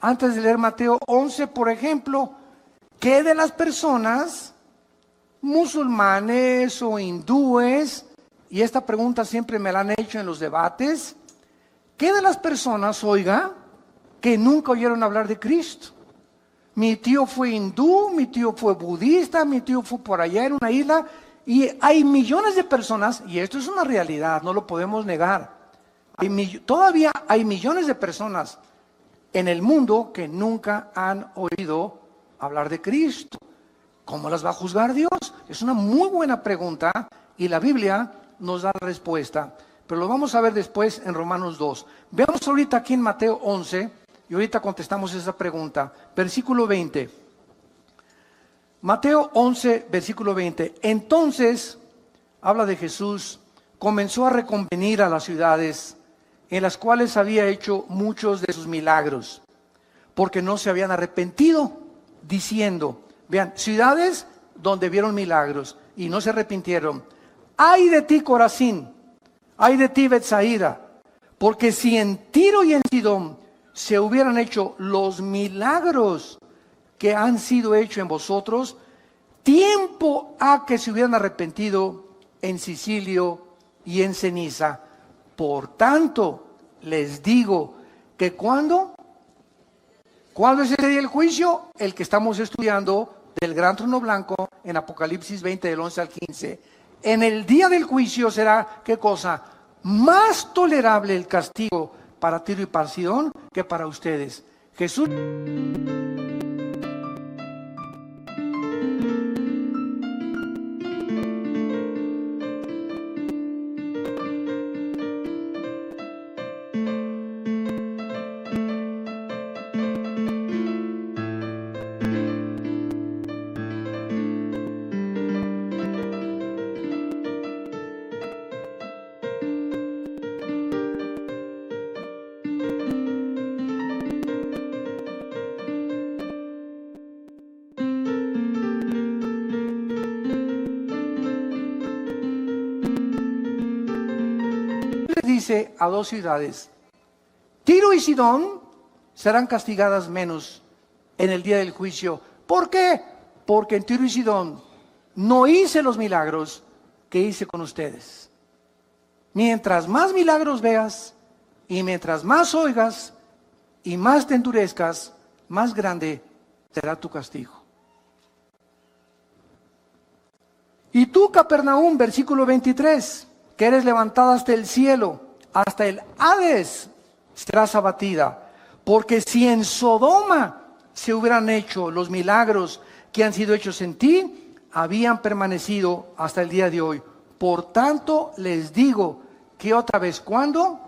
Antes de leer Mateo 11, por ejemplo, ¿qué de las personas musulmanes o hindúes? Y esta pregunta siempre me la han hecho en los debates. ¿Qué de las personas, oiga, que nunca oyeron hablar de Cristo? Mi tío fue hindú, mi tío fue budista, mi tío fue por allá en una isla, y hay millones de personas, y esto es una realidad, no lo podemos negar. Todavía hay millones de personas en el mundo que nunca han oído hablar de Cristo. ¿Cómo las va a juzgar Dios? Es una muy buena pregunta y la Biblia nos da la respuesta. Pero lo vamos a ver después en Romanos 2. Veamos ahorita aquí en Mateo 11 y ahorita contestamos esa pregunta. Versículo 20. Mateo 11, versículo 20. Entonces, habla de Jesús, comenzó a reconvenir a las ciudades en las cuales había hecho muchos de sus milagros, porque no se habían arrepentido, diciendo, vean, ciudades donde vieron milagros y no se arrepintieron. ¡Ay de ti, Corazín! ¡Ay de ti, Betsaida! Porque si en Tiro y en Sidón se hubieran hecho los milagros que han sido hechos en vosotros, tiempo ha que se hubieran arrepentido en Sicilio y en ceniza. Por tanto, les digo que ¿cuándo es ese día del juicio? El que estamos estudiando del gran trono blanco en Apocalipsis 20, del 11 al 15. En el día del juicio será, ¿qué cosa? Más tolerable el castigo para Tiro y para Sidón que para ustedes. Jesús... dice a 2 ciudades, Tiro y Sidón serán castigadas menos en el día del juicio. ¿Por qué? Porque en Tiro y Sidón no hice los milagros que hice con ustedes. Mientras más milagros veas y mientras más oigas, y más te endurezcas, más grande será tu castigo. Y tú, Capernaum, versículo 23, que eres levantada hasta el cielo, hasta el Hades, serás abatida. Porque si en Sodoma se hubieran hecho los milagros que han sido hechos en ti, habían permanecido hasta el día de hoy. Por tanto, les digo que otra vez, ¿cuándo?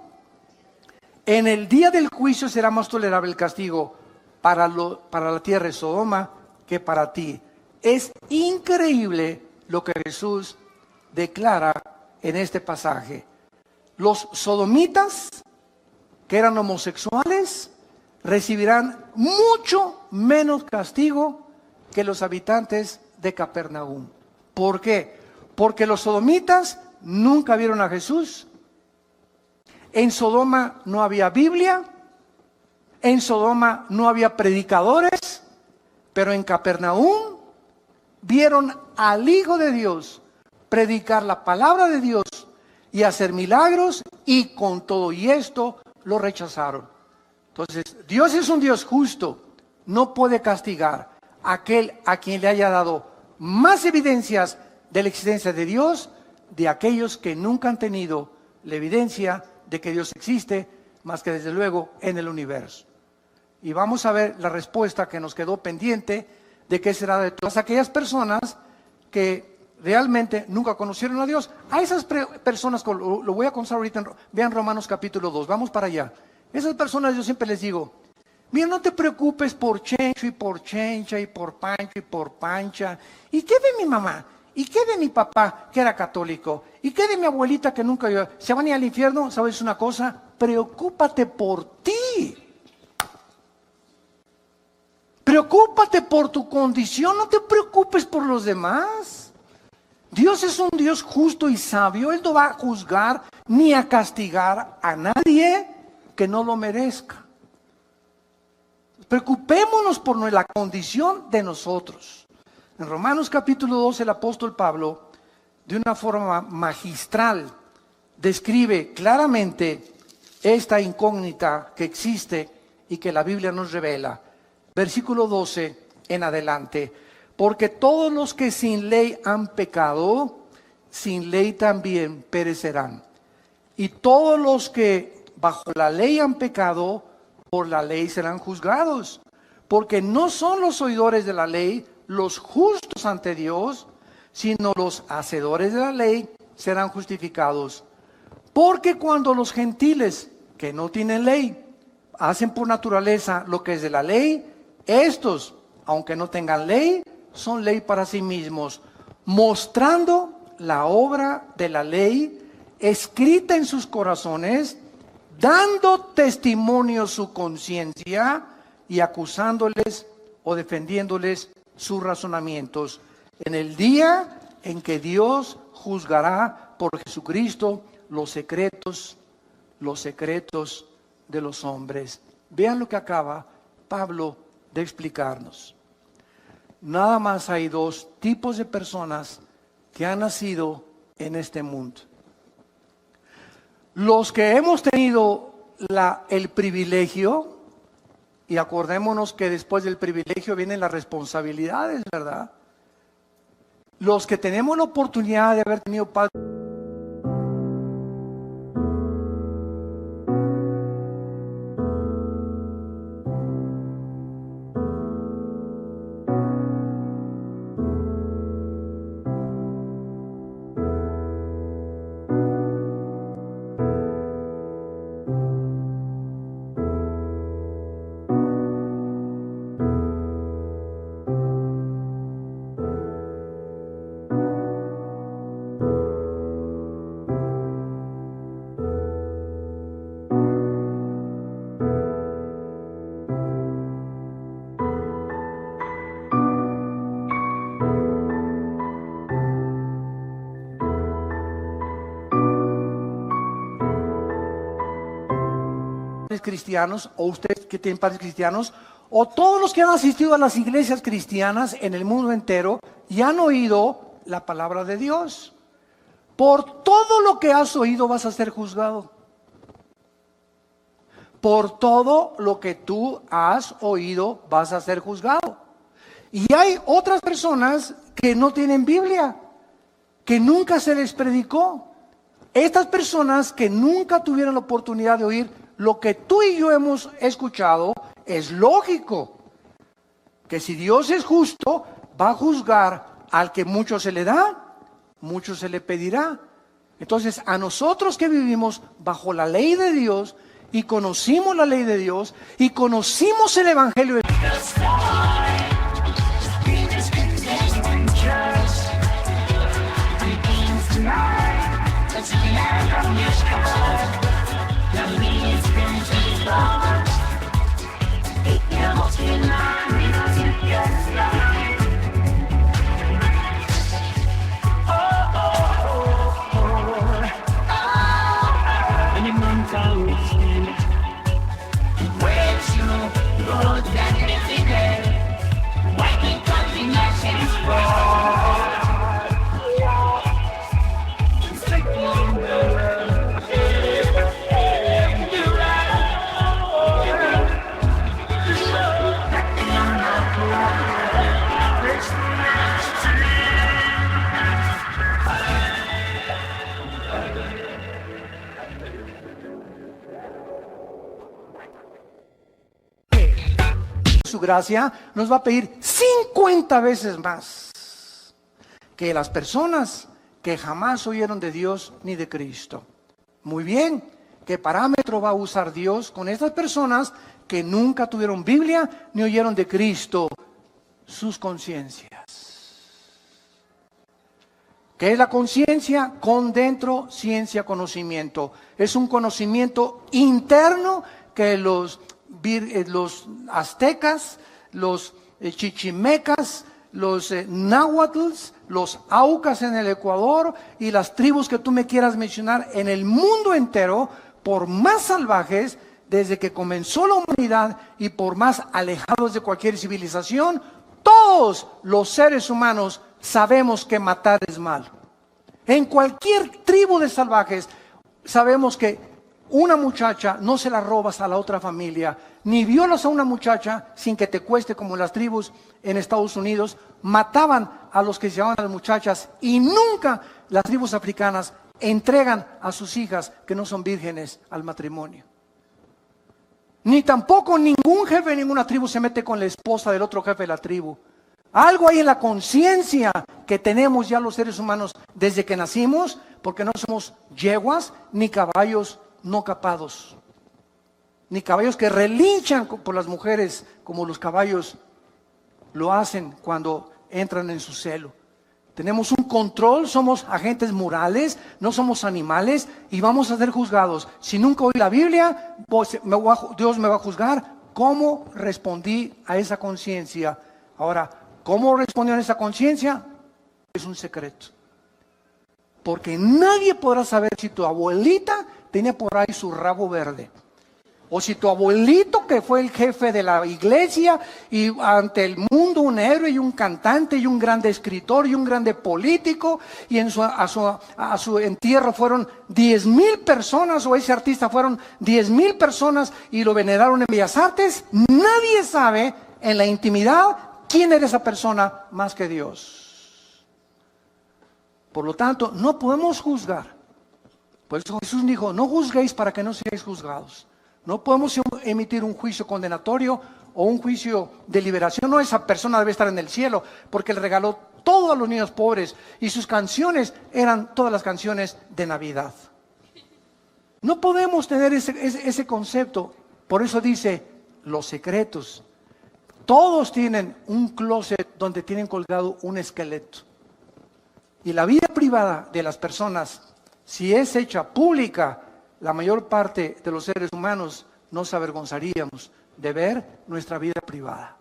En el día del juicio será más tolerable el castigo para la tierra de Sodoma que para ti. Es increíble lo que Jesús declara en este pasaje. Los sodomitas, que eran homosexuales, recibirán mucho menos castigo que los habitantes de Capernaum. ¿Por qué? Porque los sodomitas nunca vieron a Jesús. En Sodoma no había Biblia, en Sodoma no había predicadores, pero en Capernaum vieron al Hijo de Dios predicar la palabra de Dios y hacer milagros, y con todo y esto lo rechazaron. Entonces, Dios es un Dios justo, no puede castigar a aquel a quien le haya dado más evidencias de la existencia de Dios, de aquellos que nunca han tenido la evidencia de que Dios existe, más que desde luego en el universo. Y vamos a ver la respuesta que nos quedó pendiente de qué será de todas aquellas personas que realmente nunca conocieron a Dios. A esas personas, lo voy a contar ahorita, vean Romanos capítulo 2, vamos para allá. Esas personas yo siempre les digo, mira, no te preocupes por Chencho y por Chencha y por Pancho y por Pancha. ¿Y qué de mi mamá? ¿Y qué de mi papá, que era católico? ¿Y qué de mi abuelita, que nunca yo? ¿Se van a ir al infierno? ¿Sabes una cosa? Preocúpate por ti. Preocúpate por tu condición, no te preocupes por los demás. Dios es un Dios justo y sabio. Él no va a juzgar ni a castigar a nadie que no lo merezca. Preocupémonos por la condición de nosotros. En Romanos capítulo 2, el apóstol Pablo, de una forma magistral, describe claramente esta incógnita que existe y que la Biblia nos revela. Versículo 12 en adelante. Porque todos los que sin ley han pecado, sin ley también perecerán. Y todos los que bajo la ley han pecado, por la ley serán juzgados. Porque no son los oidores de la ley los justos ante Dios, sino los hacedores de la ley serán justificados. Porque cuando los gentiles que no tienen ley hacen por naturaleza lo que es de la ley, estos, aunque no tengan ley, son ley para sí mismos, mostrando la obra de la ley escrita en sus corazones, dando testimonio su conciencia y acusándoles o defendiéndoles sus razonamientos en el día en que Dios juzgará por Jesucristo los secretos de los hombres. Vean lo que acaba Pablo de explicarnos. Nada más hay dos tipos de personas que han nacido en este mundo. Los que hemos tenido el privilegio, y acordémonos que después del privilegio vienen las responsabilidades, ¿verdad? Los que tenemos la oportunidad de haber tenido padres. Cristianos, o ustedes que tienen padres cristianos, o todos los que han asistido a las iglesias cristianas en el mundo entero y han oído la palabra de Dios. Por todo lo que has oído vas a ser juzgado. por todo lo que tú has oído vas a ser juzgado. Y hay otras personas que no tienen Biblia, que nunca se les predicó. Estas personas que nunca tuvieron la oportunidad de oír lo que tú y yo hemos escuchado, es lógico que si Dios es justo, va a juzgar al que mucho se le da, mucho se le pedirá. Entonces, a nosotros que vivimos bajo la ley de Dios y conocimos la ley de Dios y conocimos el Evangelio de Dios, su gracia nos va a pedir 50 veces más que las personas que jamás oyeron de Dios ni de Cristo. Muy bien, ¿qué parámetro va a usar Dios con estas personas que nunca tuvieron Biblia ni oyeron de Cristo? Sus conciencias. ¿Qué es la conciencia? Con dentro, ciencia, conocimiento. Es un conocimiento interno que los aztecas, los chichimecas, los náhuatls, los aucas en el Ecuador y las tribus que tú me quieras mencionar en el mundo entero, por más salvajes desde que comenzó la humanidad y por más alejados de cualquier civilización, todos los seres humanos sabemos que matar es malo. En cualquier tribu de salvajes sabemos que una muchacha no se la robas a la otra familia, ni violas a una muchacha sin que te cueste, como las tribus en Estados Unidos mataban a los que se llamaban a las muchachas, y nunca las tribus africanas entregan a sus hijas que no son vírgenes al matrimonio. Ni tampoco ningún jefe de ninguna tribu se mete con la esposa del otro jefe de la tribu. Algo hay en la conciencia que tenemos ya los seres humanos desde que nacimos, porque no somos yeguas ni caballos no capados, ni caballos que relinchan por las mujeres como los caballos lo hacen cuando entran en su celo. Tenemos un control, somos agentes morales, no somos animales y vamos a ser juzgados. Si nunca oí la Biblia, pues Dios me va a juzgar. ¿Cómo respondí a esa conciencia? Ahora, ¿cómo respondió a esa conciencia? Es un secreto. Porque nadie podrá saber si tu abuelita tenía por ahí su rabo verde. O si tu abuelito, que fue el jefe de la iglesia y ante el mundo un héroe y un cantante y un grande escritor y un grande político, y a su entierro fueron 10,000 personas, o ese artista fueron 10,000 personas y lo veneraron en Bellas Artes, nadie sabe en la intimidad quién era esa persona más que Dios. Por lo tanto, no podemos juzgar. Por eso Jesús dijo, no juzguéis para que no seáis juzgados. No podemos emitir un juicio condenatorio o un juicio de liberación. No, esa persona debe estar en el cielo porque le regaló todo a los niños pobres y sus canciones eran todas las canciones de Navidad. No podemos tener ese concepto. Por eso dice, los secretos. Todos tienen un closet donde tienen colgado un esqueleto. Y la vida privada de las personas, si es hecha pública, la mayor parte de los seres humanos nos avergonzaríamos de ver nuestra vida privada.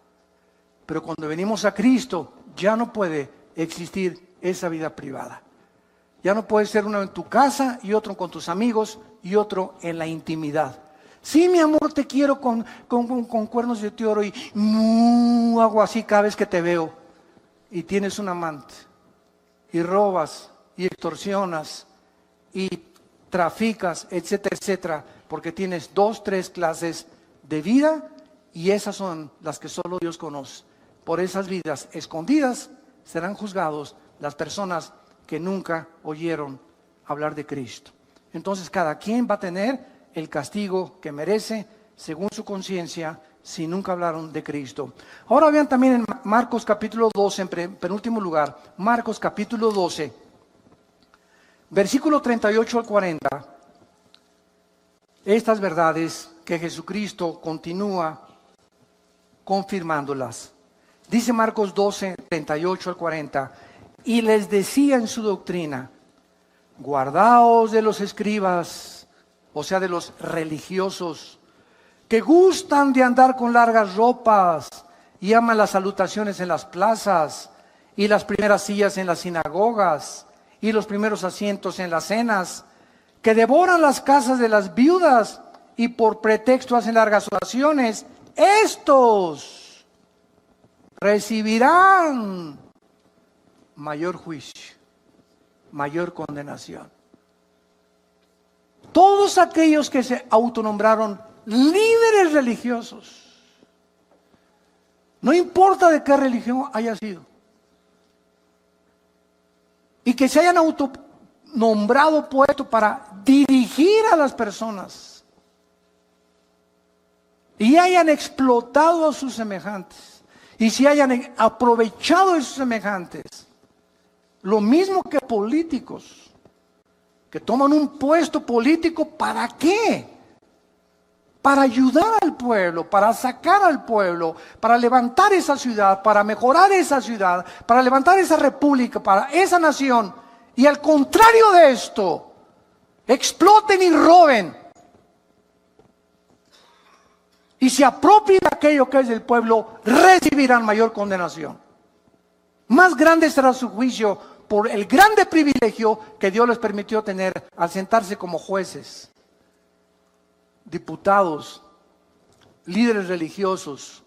Pero cuando venimos a Cristo, ya no puede existir esa vida privada. Ya no puede ser uno en tu casa y otro con tus amigos y otro en la intimidad. Sí, mi amor, te quiero con cuernos de oro y hago así cada vez que te veo. Y tienes un amante. Y robas y extorsionas y traficas, etcétera, etcétera, porque tienes 2, 3 clases de vida y esas son las que solo Dios conoce. Por esas vidas escondidas serán juzgados las personas que nunca oyeron hablar de Cristo. Entonces cada quien va a tener el castigo que merece según su conciencia si nunca hablaron de Cristo. Ahora vean también en Marcos capítulo 12, en penúltimo lugar, Marcos capítulo 12, versículo 38 al 40. Estas verdades que Jesucristo continúa confirmándolas. Dice Marcos 12, 38 al 40, y les decía en su doctrina, guardaos de los escribas, o sea de los religiosos, que gustan de andar con largas ropas y aman las salutaciones en las plazas y las primeras sillas en las sinagogas y los primeros asientos en las cenas, que devoran las casas de las viudas y por pretexto hacen largas oraciones. Estos recibirán mayor juicio, mayor condenación. Todos aquellos que se autonombraron líderes religiosos, no importa de qué religión haya sido, y que se hayan autonombrado puesto para dirigir a las personas y hayan explotado a sus semejantes y se hayan aprovechado de sus semejantes, lo mismo que políticos que toman un puesto político, ¿para qué? Para ayudar al pueblo, para sacar al pueblo, para levantar esa ciudad, para mejorar esa ciudad, para levantar esa república, para esa nación. Y al contrario de esto, exploten y roben. Y se apropien de aquello que es del pueblo, recibirán mayor condenación. Más grande será su juicio por el grande privilegio que Dios les permitió tener al sentarse como jueces, diputados, líderes religiosos,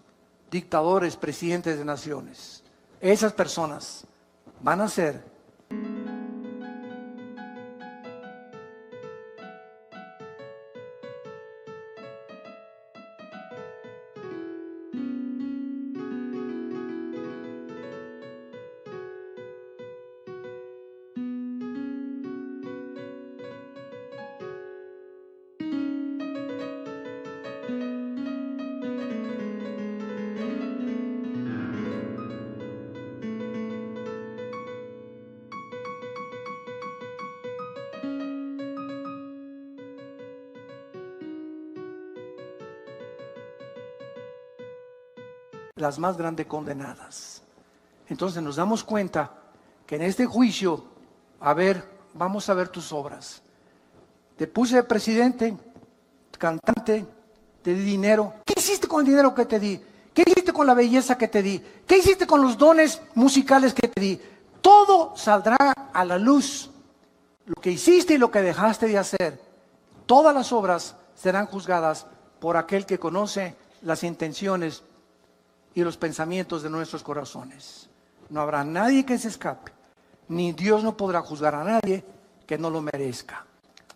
dictadores, presidentes de naciones. Esas personas van a ser las más grandes condenadas. Entonces nos damos cuenta que en este juicio, vamos a ver tus obras. Te puse de presidente, cantante, te di dinero. ¿Qué hiciste con el dinero que te di? ¿Qué hiciste con la belleza que te di? ¿Qué hiciste con los dones musicales que te di? Todo saldrá a la luz. Lo que hiciste y lo que dejaste de hacer. Todas las obras serán juzgadas por aquel que conoce las intenciones y los pensamientos de nuestros corazones. No habrá nadie que se escape, ni Dios no podrá juzgar a nadie que no lo merezca.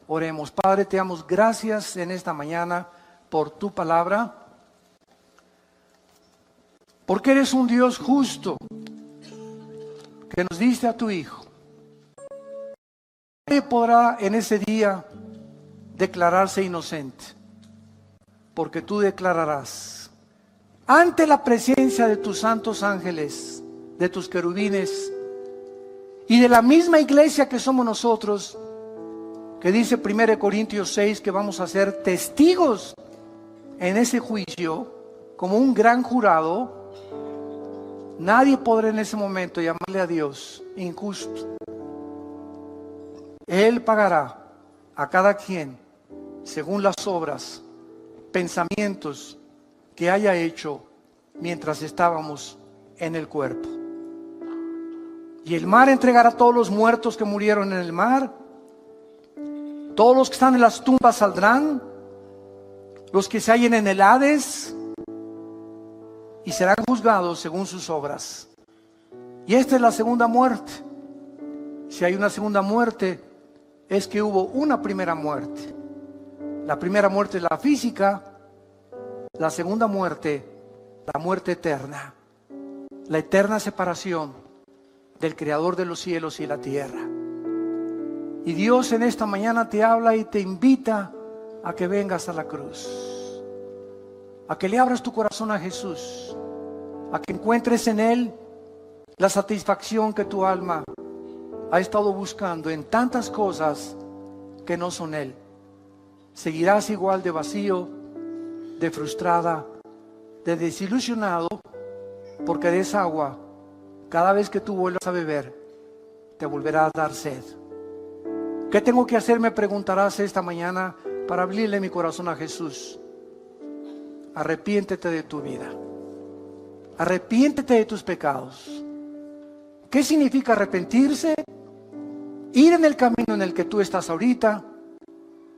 Oremos. Padre, te damos gracias en esta mañana por tu palabra, porque eres un Dios justo, que nos diste a tu Hijo. Nadie podrá en ese día declararse inocente, porque tú declararás ante la presencia de tus santos ángeles, de tus querubines y de la misma iglesia que somos nosotros, que dice 1 Corintios 6 que vamos a ser testigos en ese juicio como un gran jurado. Nadie podrá en ese momento llamarle a Dios injusto. Él pagará a cada quien según las obras, pensamientos que haya hecho mientras estábamos en el cuerpo. Y el mar entregará a todos los muertos que murieron en el mar. Todos los que están en las tumbas saldrán, los que se hallen en el Hades, y serán juzgados según sus obras. Y esta es la segunda muerte. Si hay una segunda muerte, es que hubo una primera muerte. La primera muerte es la física, la segunda muerte, la muerte eterna, la eterna separación del Creador de los cielos y la tierra. Y Dios en esta mañana te habla y te invita a que vengas a la cruz, a que le abras tu corazón a Jesús, a que encuentres en Él la satisfacción que tu alma ha estado buscando en tantas cosas que no son Él. Seguirás igual de vacío, de frustrada, de desilusionado, porque de esa agua, cada vez que tú vuelvas a beber, te volverá a dar sed. ¿Qué tengo que hacer? Me preguntarás esta mañana para abrirle mi corazón a Jesús. Arrepiéntete de tu vida. Arrepiéntete de tus pecados. ¿Qué significa arrepentirse? Ir en el camino en el que tú estás ahorita,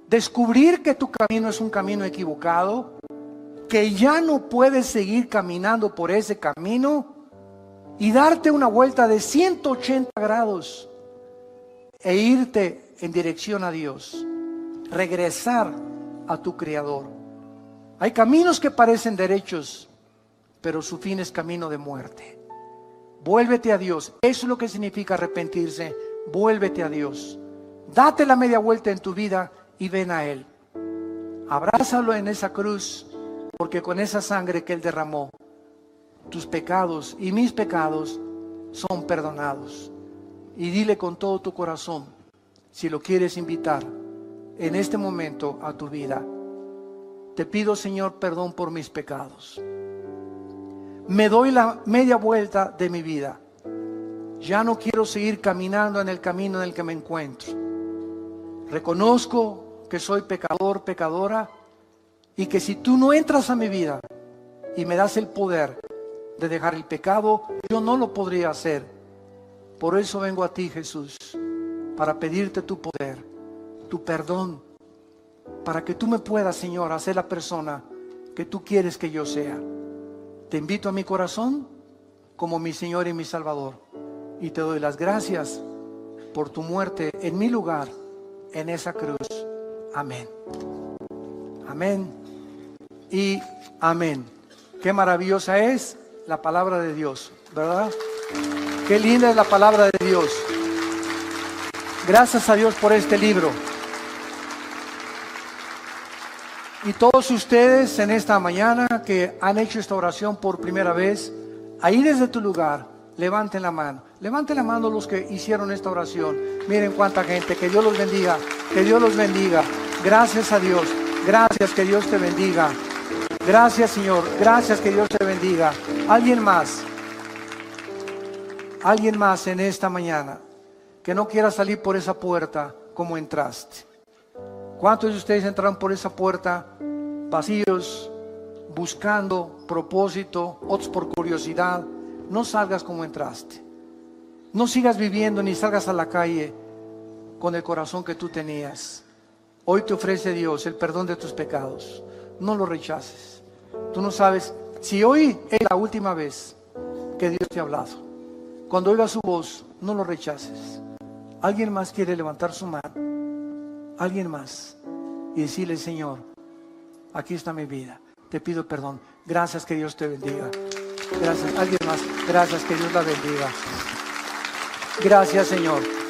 descubrir que tu camino es un camino equivocado, que ya no puedes seguir caminando por ese camino y darte una vuelta de 180 grados e irte en dirección a Dios, regresar a tu Creador. Hay caminos que parecen derechos, pero su fin es camino de muerte. Vuélvete a Dios. Eso es lo que significa arrepentirse. Vuélvete a Dios. Date la media vuelta en tu vida y ven a Él. Abrázalo en esa cruz, porque con esa sangre que Él derramó, tus pecados y mis pecados son perdonados. Y dile con todo tu corazón, si lo quieres invitar en este momento a tu vida: te pido, Señor, perdón por mis pecados. Me doy la media vuelta de mi vida. Ya no quiero seguir caminando en el camino en el que me encuentro. Reconozco que soy pecador, pecadora, y que si tú no entras a mi vida y me das el poder de dejar el pecado, yo no lo podría hacer. Por eso vengo a ti, Jesús, para pedirte tu poder, tu perdón, para que tú me puedas, Señor, hacer la persona que tú quieres que yo sea. Te invito a mi corazón como mi Señor y mi Salvador, y te doy las gracias por tu muerte en mi lugar, en esa cruz. Amén. Amén y amén. Qué maravillosa es la palabra de Dios, ¿verdad? Qué linda es la palabra de Dios. Gracias a Dios por este libro. Y todos ustedes en esta mañana que han hecho esta oración por primera vez, ahí desde tu lugar, levanten la mano. Levanten la mano los que hicieron esta oración. Miren cuánta gente. Que Dios los bendiga. Que Dios los bendiga. Gracias a Dios. Gracias, que Dios te bendiga. Gracias, Señor. Gracias, que Dios te bendiga. Alguien más. Alguien más en esta mañana que no quiera salir por esa puerta como entraste. ¿Cuántos de ustedes entraron por esa puerta vacíos, buscando propósito, otros por curiosidad? No salgas como entraste. No sigas viviendo ni salgas a la calle con el corazón que tú tenías. Hoy te ofrece Dios el perdón de tus pecados. No lo rechaces. Tú no sabes si hoy es la última vez que Dios te ha hablado. Cuando oigas su voz, no lo rechaces. ¿Alguien más quiere levantar su mano? Alguien más y decirle: Señor, aquí está mi vida, te pido perdón. Gracias, que Dios te bendiga. Gracias. Alguien más. Gracias, que Dios la bendiga. Gracias, Señor.